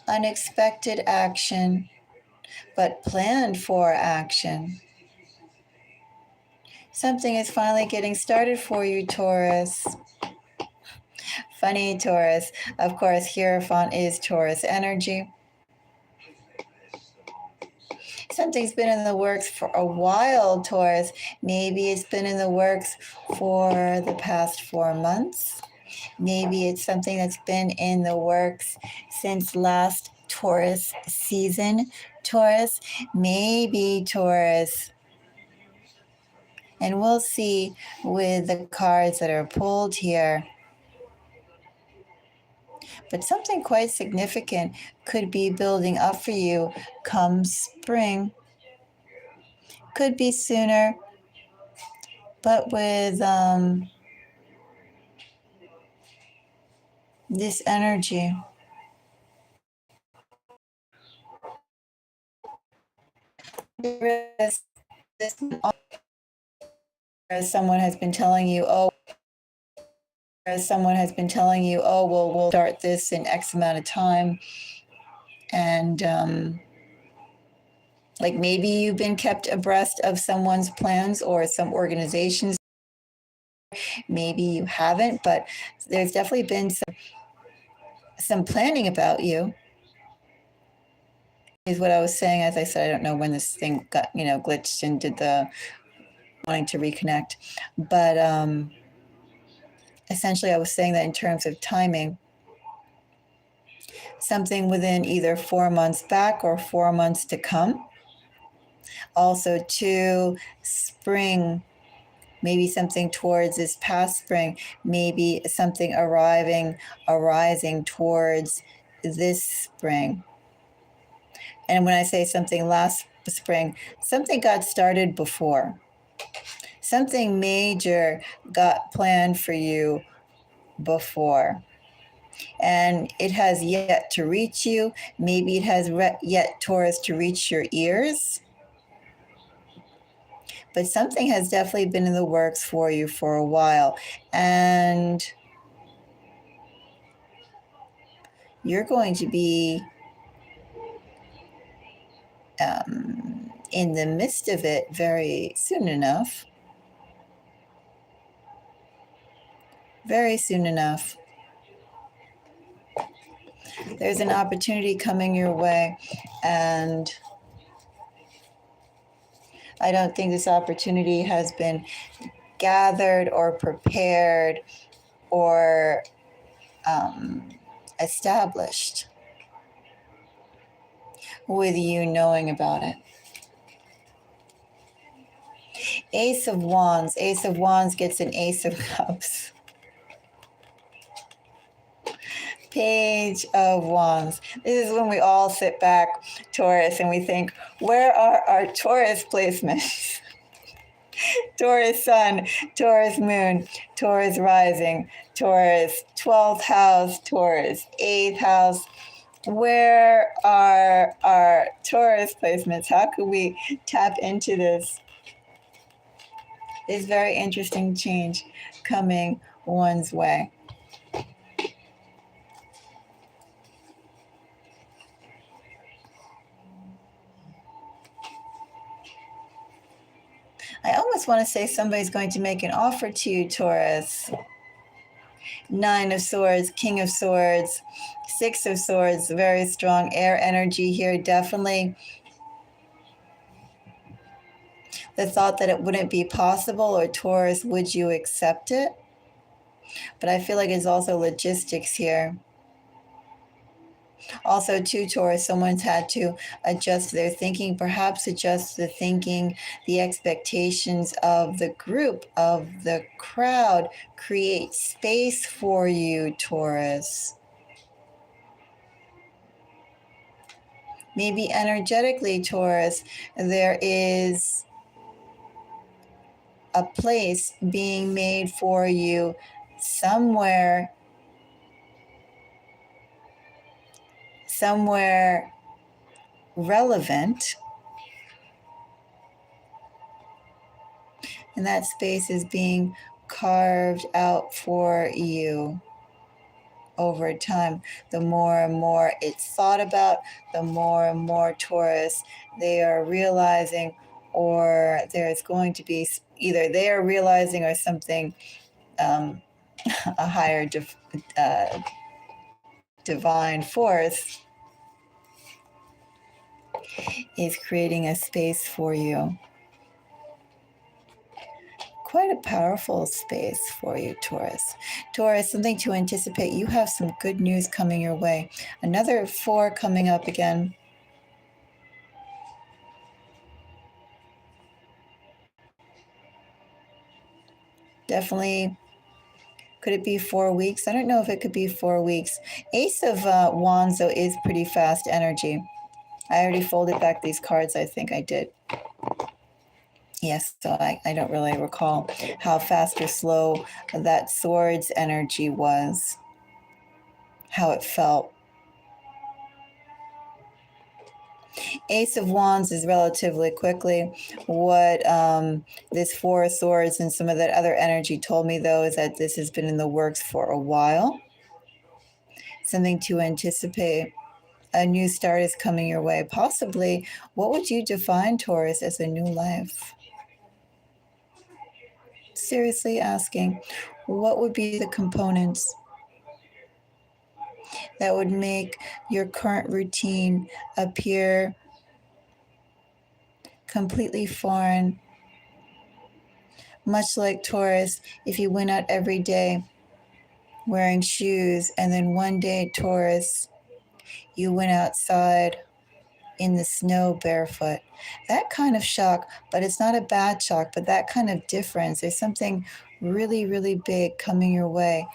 unexpected action, but planned for action. Something is finally getting started for you, Taurus. Funny, Taurus. Of course, Hierophant is Taurus energy. Something's been in the works for a while, Taurus. Maybe it's been in the works for the past 4 months. Maybe it's something that's been in the works since last Taurus season, Taurus. Maybe, Taurus. And we'll see with the cards that are pulled here. But something quite significant could be building up for you come spring. Could be sooner, but with this energy. Someone has been telling you, oh, well, we'll start this in X amount of time. And like maybe you've been kept abreast of someone's plans or some organizations maybe you haven't, but there's definitely been some planning about you, is what I was saying. As I said, I don't know when this thing got, glitched and did the wanting to reconnect. But essentially, I was saying that in terms of timing, something within either 4 months back or 4 months to come. Also, to spring, maybe something towards this past spring, maybe something arising towards this spring. And when I say something last spring, something got started before. Something major got planned for you before. And it has yet to reach you. Maybe it has yet, Taurus, to reach your ears. But something has definitely been in the works for you for a while. And you're going to be in the midst of it very soon enough. Very soon enough. There's an opportunity coming your way, and I don't think this opportunity has been gathered or prepared or established with you knowing about it. Ace of Wands. Ace of Wands gets an Ace of Cups. Page of Wands. This is when we all sit back, Taurus, and we think, where are our Taurus placements? Taurus Sun, Taurus Moon, Taurus Rising, Taurus 12th house, Taurus 8th house. Where are our Taurus placements? How could we tap into this? It's very interesting change coming one's way. I almost want to say somebody's going to make an offer to you, Taurus. 9 of Swords, King of Swords, 6 of Swords, very strong air energy here, definitely. The thought that it wouldn't be possible, or Taurus, would you accept it? But I feel like it's also logistics here. Also, too, Taurus, someone's had to adjust their thinking, perhaps adjust the thinking, the expectations of the group, of the crowd, create space for you, Taurus. Maybe energetically, Taurus, there is a place being made for you somewhere relevant, and that space is being carved out for you over time. The more and more it's thought about, the more and more, Taurus, they are realizing, or there's going to be either they are realizing or something, a higher divine force is creating a space for you. Quite a powerful space for you, Taurus. Taurus, something to anticipate. You have some good news coming your way. Another 4 coming up again. Definitely. Could it be 4 weeks? I don't know if it could be 4 weeks. Ace of Wands, though, is pretty fast energy. I already folded back these cards. I think I did. Yes, so I don't really recall how fast or slow that Swords energy was, how it felt. Ace of Wands is relatively quickly. What this 4 of Swords and some of that other energy told me, though, is that this has been in the works for a while. Something to anticipate. A new start is coming your way. Possibly, what would you define, Taurus, as a new life? seriously asking, what would be the components that would make your current routine appear completely foreign? Much like Taurus, if you went out every day wearing shoes, and then one day, Taurus, you went outside in the snow barefoot. That kind of shock, but it's not a bad shock, but that kind of difference. There's something really, really big coming your way.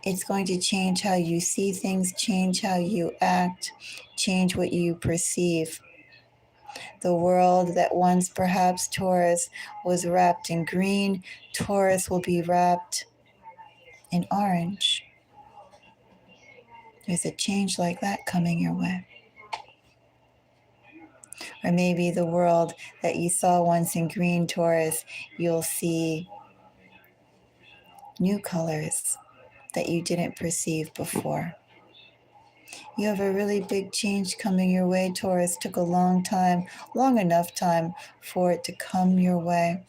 It's going to change how you see things, change how you act, change what you perceive. The world that once perhaps Taurus was wrapped in green, Taurus will be wrapped in orange. There's a change like that coming your way. Or maybe the world that you saw once in green, Taurus, you'll see new colors that you didn't perceive before. You have a really big change coming your way, Taurus. Took a long time, long enough time for it to come your way.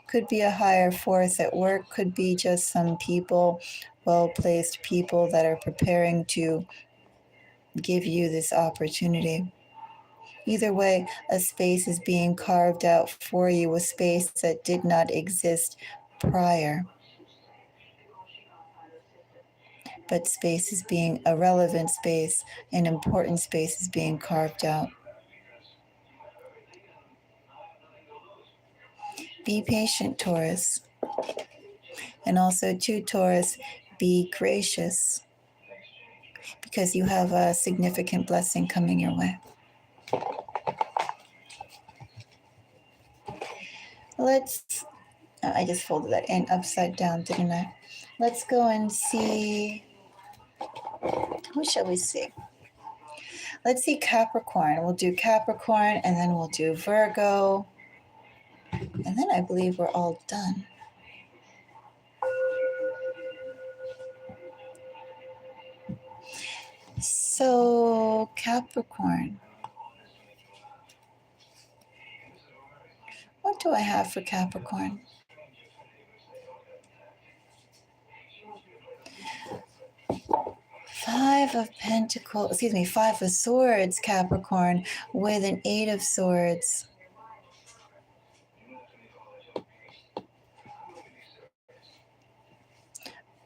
Could be a higher force at work, could be just some people, well-placed people that are preparing to give you this opportunity. Either way, a space is being carved out for you, a space that did not exist prior. But space is being a relevant space, an important space is being carved out. Be patient, Taurus. And also, too, Taurus, be gracious because you have a significant blessing coming your way. I just folded that in upside down, didn't I? Let's go and see, who shall we see? Let's see Capricorn. We'll do Capricorn and then we'll do Virgo. And then I believe we're all done. So, Capricorn. What do I have for Capricorn? Five of Swords, Capricorn, with an Eight of Swords.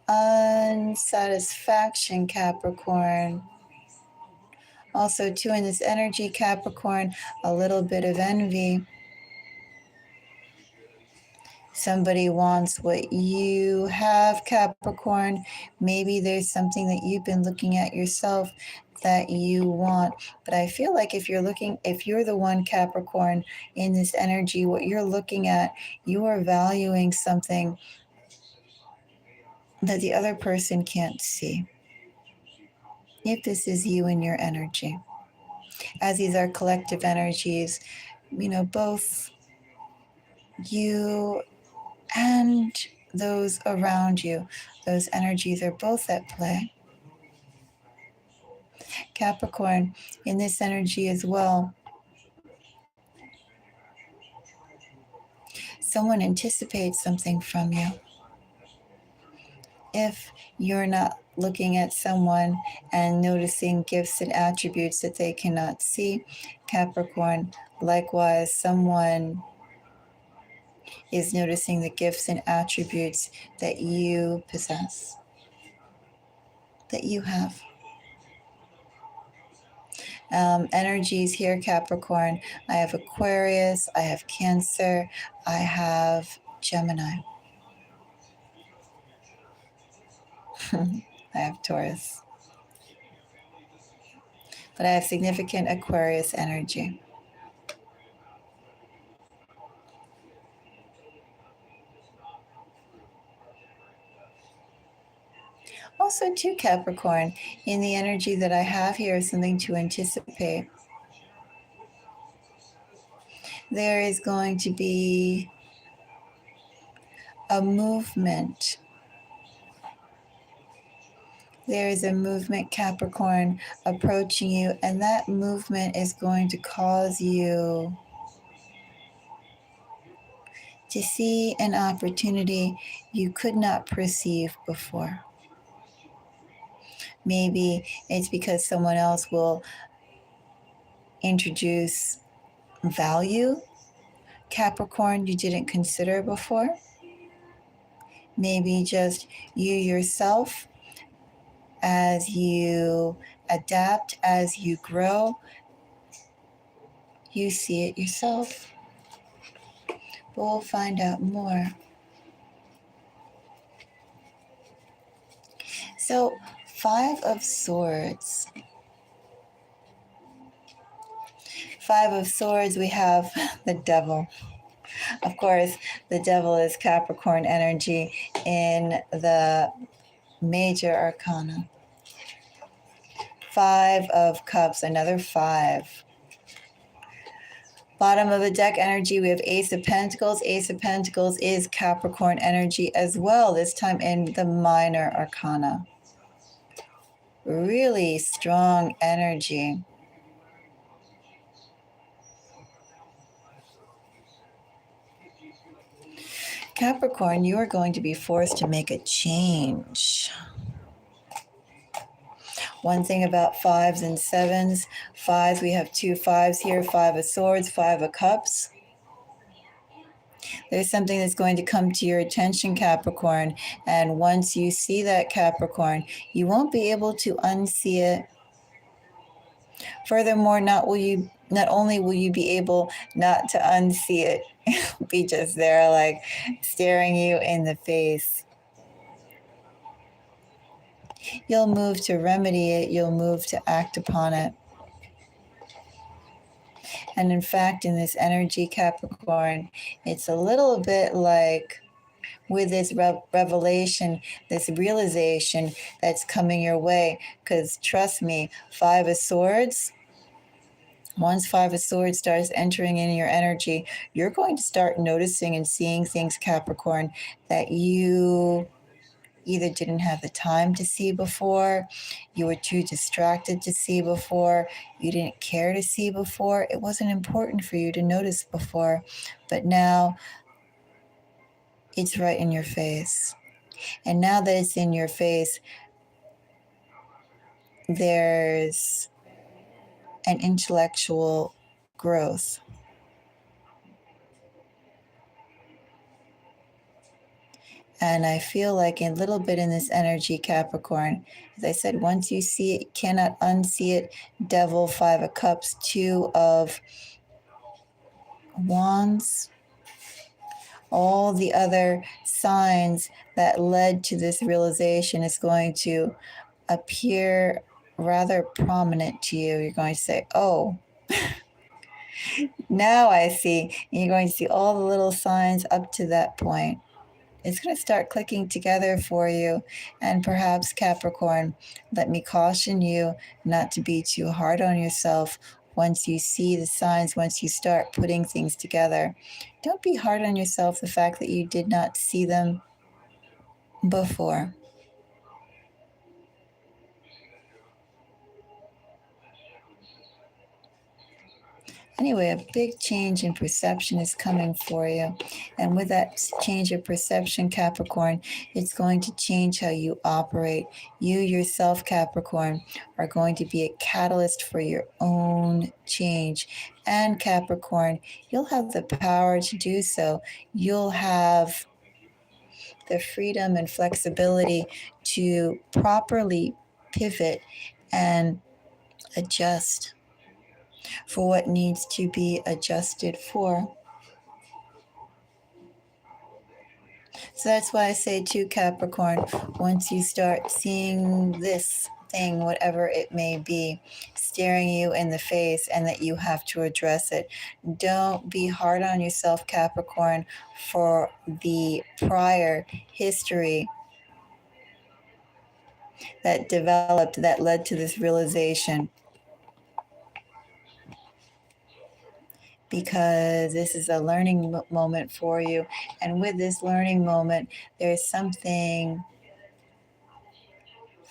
Unsatisfaction, Capricorn. Also, too, in this energy, Capricorn, a little bit of envy. Somebody wants what you have, Capricorn. Maybe there's something that you've been looking at yourself that you want. But I feel like if you're the one, Capricorn, in this energy, what you're looking at, you are valuing something that the other person can't see. If this is you and your energy, as these are collective energies, both you and those around you, those energies are both at play. Capricorn, in this energy as well, someone anticipates something from you. If you're not looking at someone and noticing gifts and attributes that they cannot see, Capricorn, likewise, someone is noticing the gifts and attributes that you possess, that you have. Energies here, Capricorn. I have Aquarius, I have Cancer, I have Gemini. I have Taurus. But I have significant Aquarius energy. Also, too, Capricorn, in the energy that I have here is something to anticipate. There is going to be a movement. There is a movement, Capricorn, approaching you, and that movement is going to cause you to see an opportunity you could not perceive before. Maybe it's because someone else will introduce value, Capricorn, you didn't consider before. Maybe just you yourself, as you adapt, as you grow, you see it yourself. But we'll find out more. So, Five of Swords. Five of Swords, we have the Devil. Of course, the Devil is Capricorn energy in the major arcana. Five of Cups, another five. Bottom of the deck energy, we have Ace of Pentacles. Ace of Pentacles is Capricorn energy as well, this time in the minor arcana. Really strong energy. Capricorn, you are going to be forced to make a change. One thing about fives and sevens, fives, we have two fives here, Five of Swords, Five of Cups. There's something that's going to come to your attention, Capricorn, and once you see that, Capricorn, you won't be able to unsee it. Furthermore, not only will you be able not to unsee it, be just there like staring you in the face. You'll move to remedy it, you'll move to act upon it. And in fact, in this energy, Capricorn, it's a little bit like with this revelation, this realization that's coming your way. Because trust me, Five of Swords, once Five of Swords starts entering in your energy, you're going to start noticing and seeing things, Capricorn, that you either didn't have the time to see before, you were too distracted to see before, you didn't care to see before, it wasn't important for you to notice before, but now it's right in your face. And now that it's in your face, there's an intellectual growth. And I feel like a little bit in this energy, Capricorn, as I said, once you see it, you cannot unsee it. Devil, Five of Cups, Two of Wands. All the other signs that led to this realization is going to appear rather prominent to you. You're going to say, oh, now I see. And you're going to see all the little signs up to that point. It's going to start clicking together for you. And perhaps, Capricorn, let me caution you not to be too hard on yourself once you see the signs, once you start putting things together. Don't be hard on yourself the fact that you did not see them before. Anyway, a big change in perception is coming for you. And with that change of perception, Capricorn, it's going to change how you operate. You yourself, Capricorn, are going to be a catalyst for your own change. And Capricorn, you'll have the power to do so. You'll have the freedom and flexibility to properly pivot and adjust for what needs to be adjusted for. So that's why I say to Capricorn, once you start seeing this thing, whatever it may be, staring you in the face and that you have to address it, don't be hard on yourself, Capricorn, for the prior history that developed, that led to this realization. Because this is a learning moment for you. And with this learning moment, there's something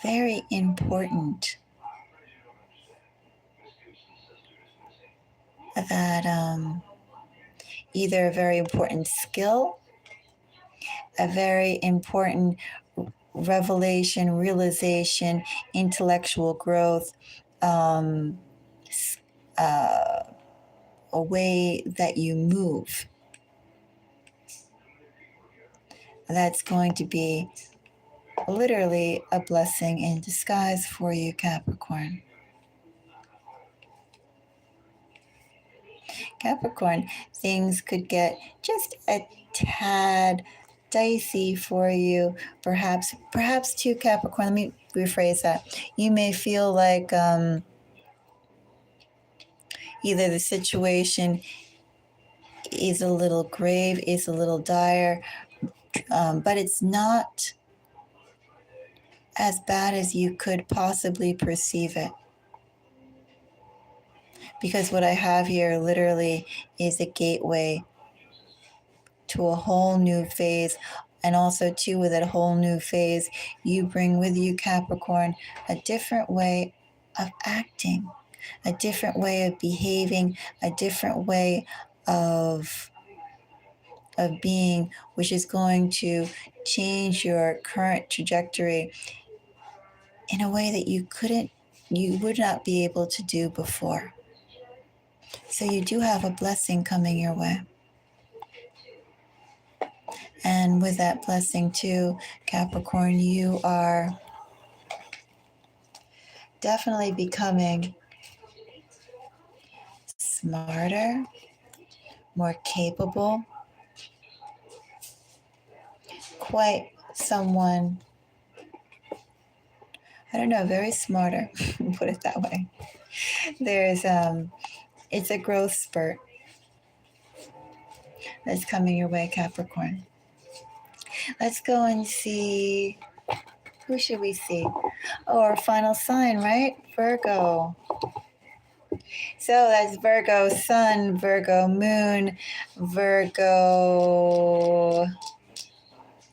very important that either a very important skill, a very important revelation, realization, intellectual growth, um, a way that you move. That's going to be literally a blessing in disguise for you, Capricorn. Capricorn, things could get just a tad dicey for you. Perhaps too, Capricorn. Let me rephrase that. You may feel like either the situation is a little grave, is a little dire, but it's not as bad as you could possibly perceive it. Because what I have here literally is a gateway to a whole new phase. And also, too, with that whole new phase, you bring with you, Capricorn, a different way of acting, a different way of behaving, a different way of being, which is going to change your current trajectory in a way that you would not be able to do before. So you do have a blessing coming your way. And with that blessing too, Capricorn, you are definitely becoming smarter, more capable, quite someone, I don't know, very smarter, put it that way. There's, it's a growth spurt that's coming your way, Capricorn. Let's go and see, who should we see? Oh, our final sign, right? Virgo. So that's Virgo Sun, Virgo Moon, Virgo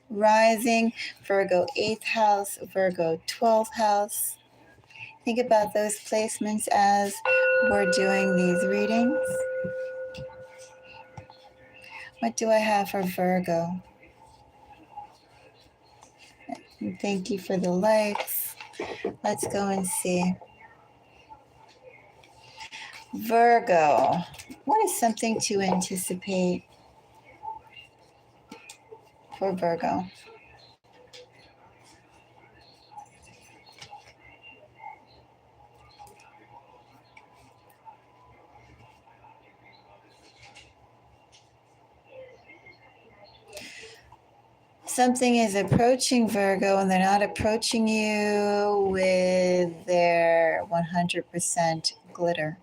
Rising, Virgo 8th house, Virgo 12th house. Think about those placements as we're doing these readings. What do I have for Virgo? Thank you for the likes. Let's go and see. Virgo, what is something to anticipate for Virgo? Something is approaching Virgo and they're not approaching you with their 100% glitter.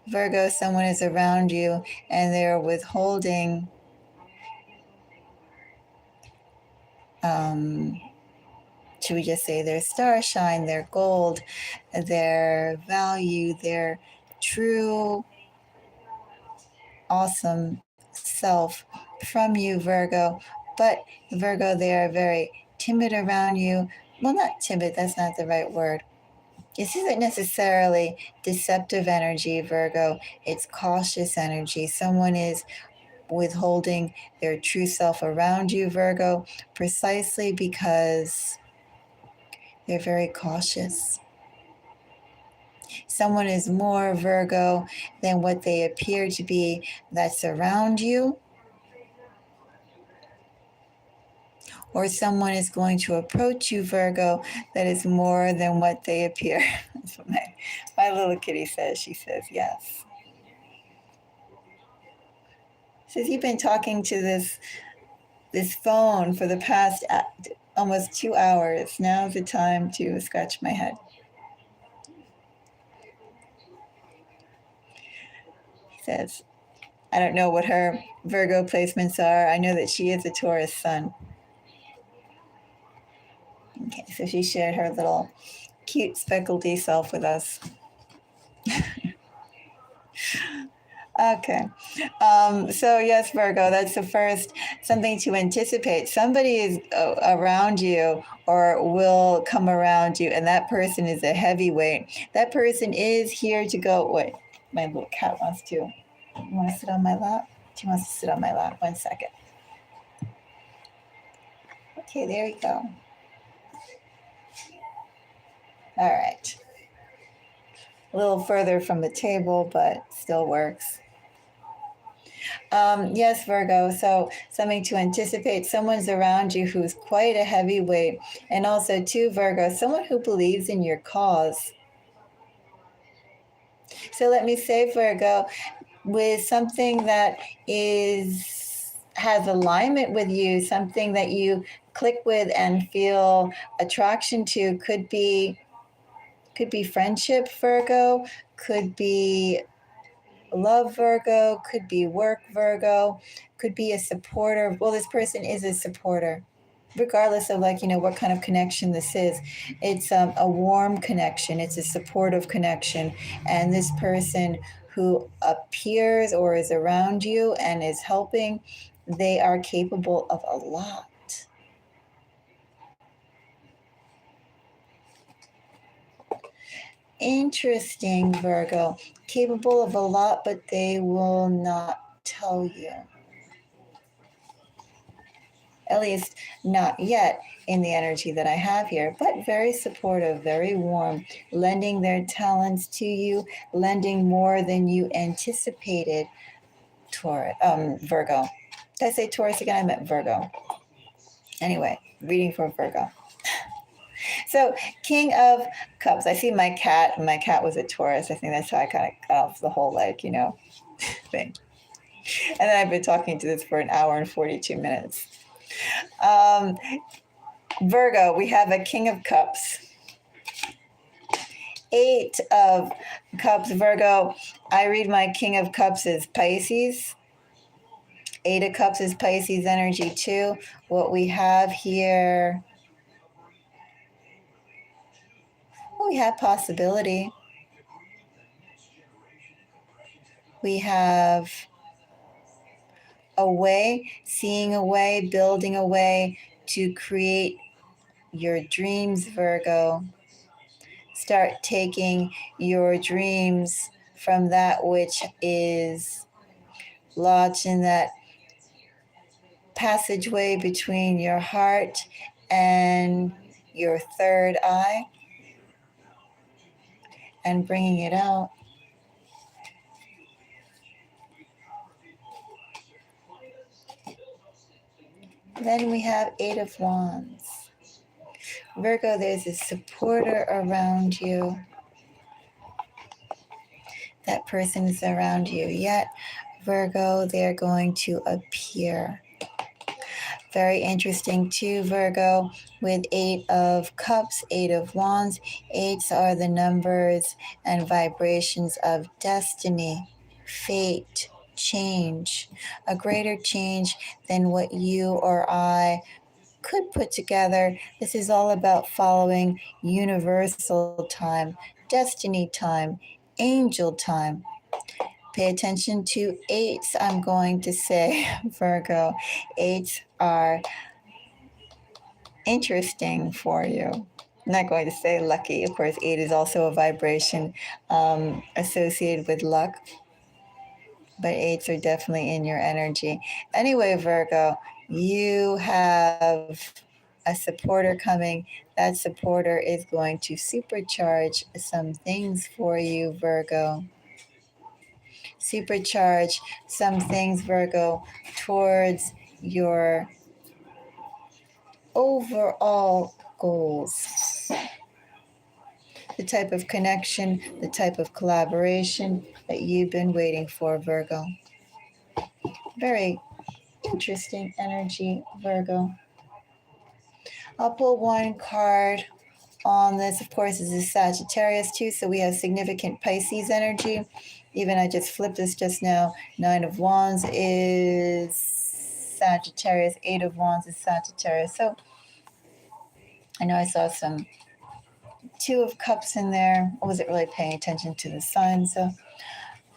Virgo, someone is around you and they're withholding should we just say their starshine, their gold, their value, their true awesome self from you, Virgo. But Virgo, they are very timid around you. Well, not timid, that's not the right word. This isn't necessarily deceptive energy, Virgo. It's cautious energy. Someone is withholding their true self around you, Virgo, precisely because they're very cautious. Someone is more Virgo than what they appear to be that's around you. Or someone is going to approach you, Virgo, that is more than what they appear. That's what my little kitty says. She says, yes. Says, you've been talking to this phone for the past almost 2 hours. Now's the time to scratch my head. He says, I don't know what her Virgo placements are. I know that she is a Taurus sun. Okay, so she shared her little cute speckledy self with us. Okay. So yes, Virgo, that's the first, something to anticipate. Somebody is around you or will come around you, and that person is a heavyweight. That person is here to go. Wait, My little cat wants to. You want to sit on my lap? She wants to sit on my lap. 1 second. Okay, there you go. All right. A little further from the table, but still works. Yes, Virgo. So something to anticipate. Someone's around you who's quite a heavyweight. And also, too, Virgo, someone who believes in your cause. So let me say, Virgo, with something that has alignment with you, something that you click with and feel attraction to, could be friendship, Virgo, could be love, Virgo, could be work, Virgo, could be a supporter. Well, this person is a supporter, regardless of what kind of connection this is. It's a warm connection. It's a supportive connection. And this person who appears or is around you and is helping, they are capable of a lot. Interesting, Virgo. Capable of a lot, but they will not tell you. At least not yet in the energy that I have here, but very supportive, very warm, lending their talents to you, lending more than you anticipated, Virgo. Did I say Taurus again? I meant Virgo. Anyway, reading for Virgo. So, King of Cups. I see my cat. My cat was a Taurus. I think that's how I kind of got off the whole thing. And then I've been talking to this for an hour and 42 minutes. Virgo, we have a King of Cups. 8 of Cups, Virgo. I read my King of Cups as Pisces. 8 of Cups is Pisces energy too. What we have here, we have possibility. We have a way, seeing a way, building a way to create your dreams, Virgo. Start taking your dreams from that which is lodged in that passageway between your heart and your third eye and bringing it out. Then we have 8 of Wands. Virgo, there's a supporter around you. That person is around you. Yet, Virgo, they're going to appear. Very interesting too, Virgo, with 8 of Cups, 8 of Wands. 8s are the numbers and vibrations of destiny, fate, change, a greater change than what you or I could put together. This is all about following universal time, destiny time, angel time. Pay attention to 8s, I'm going to say, Virgo. 8s are interesting for you. I'm not going to say lucky. Of course, 8 is also a vibration associated with luck, but 8s are definitely in your energy. Anyway, Virgo, you have a supporter coming. That supporter is going to supercharge some things for you, Virgo. Supercharge some things, Virgo, towards your overall goals. The type of connection, the type of collaboration that you've been waiting for, Virgo. Very interesting energy, Virgo. I'll pull one card on this. Of course, this is Sagittarius too, so we have significant Pisces energy. Even I just flipped this just now. 9 of Wands is Sagittarius. 8 of Wands is Sagittarius. So I know I saw some 2 of Cups in there. I wasn't really paying attention to the signs. So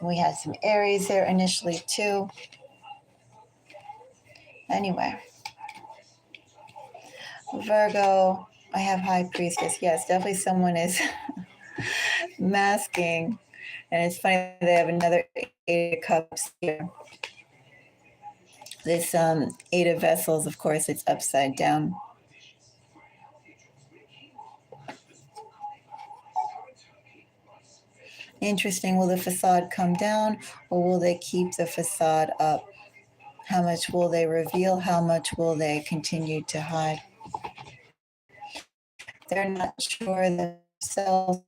we had some Aries there initially too. Anyway, Virgo, I have High Priestess. Yes, definitely someone is masking And it's funny they have another Eight of Cups here. This Eight of Vessels, of course, it's upside down. Interesting. Will the facade come down or will they keep the facade up? How much will they reveal? How much will they continue to hide? They're not sure themselves.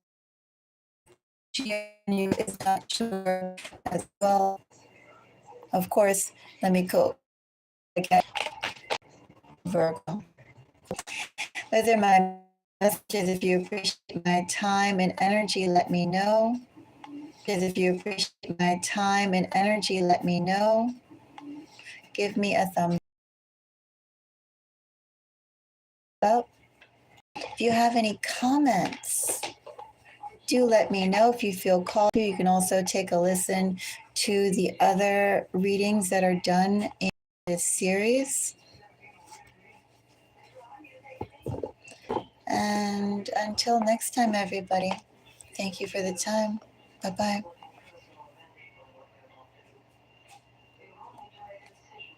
You is not sure as well. Of course, let me go again. Virgo. Those are my messages. If you appreciate my time and energy, let me know. If you appreciate my time and energy, let me know. Give me a thumbs up. If you have any comments, do let me know. If you feel called to, you can also take a listen to the other readings that are done in this series. And until next time, everybody, thank you for the time. Bye-bye.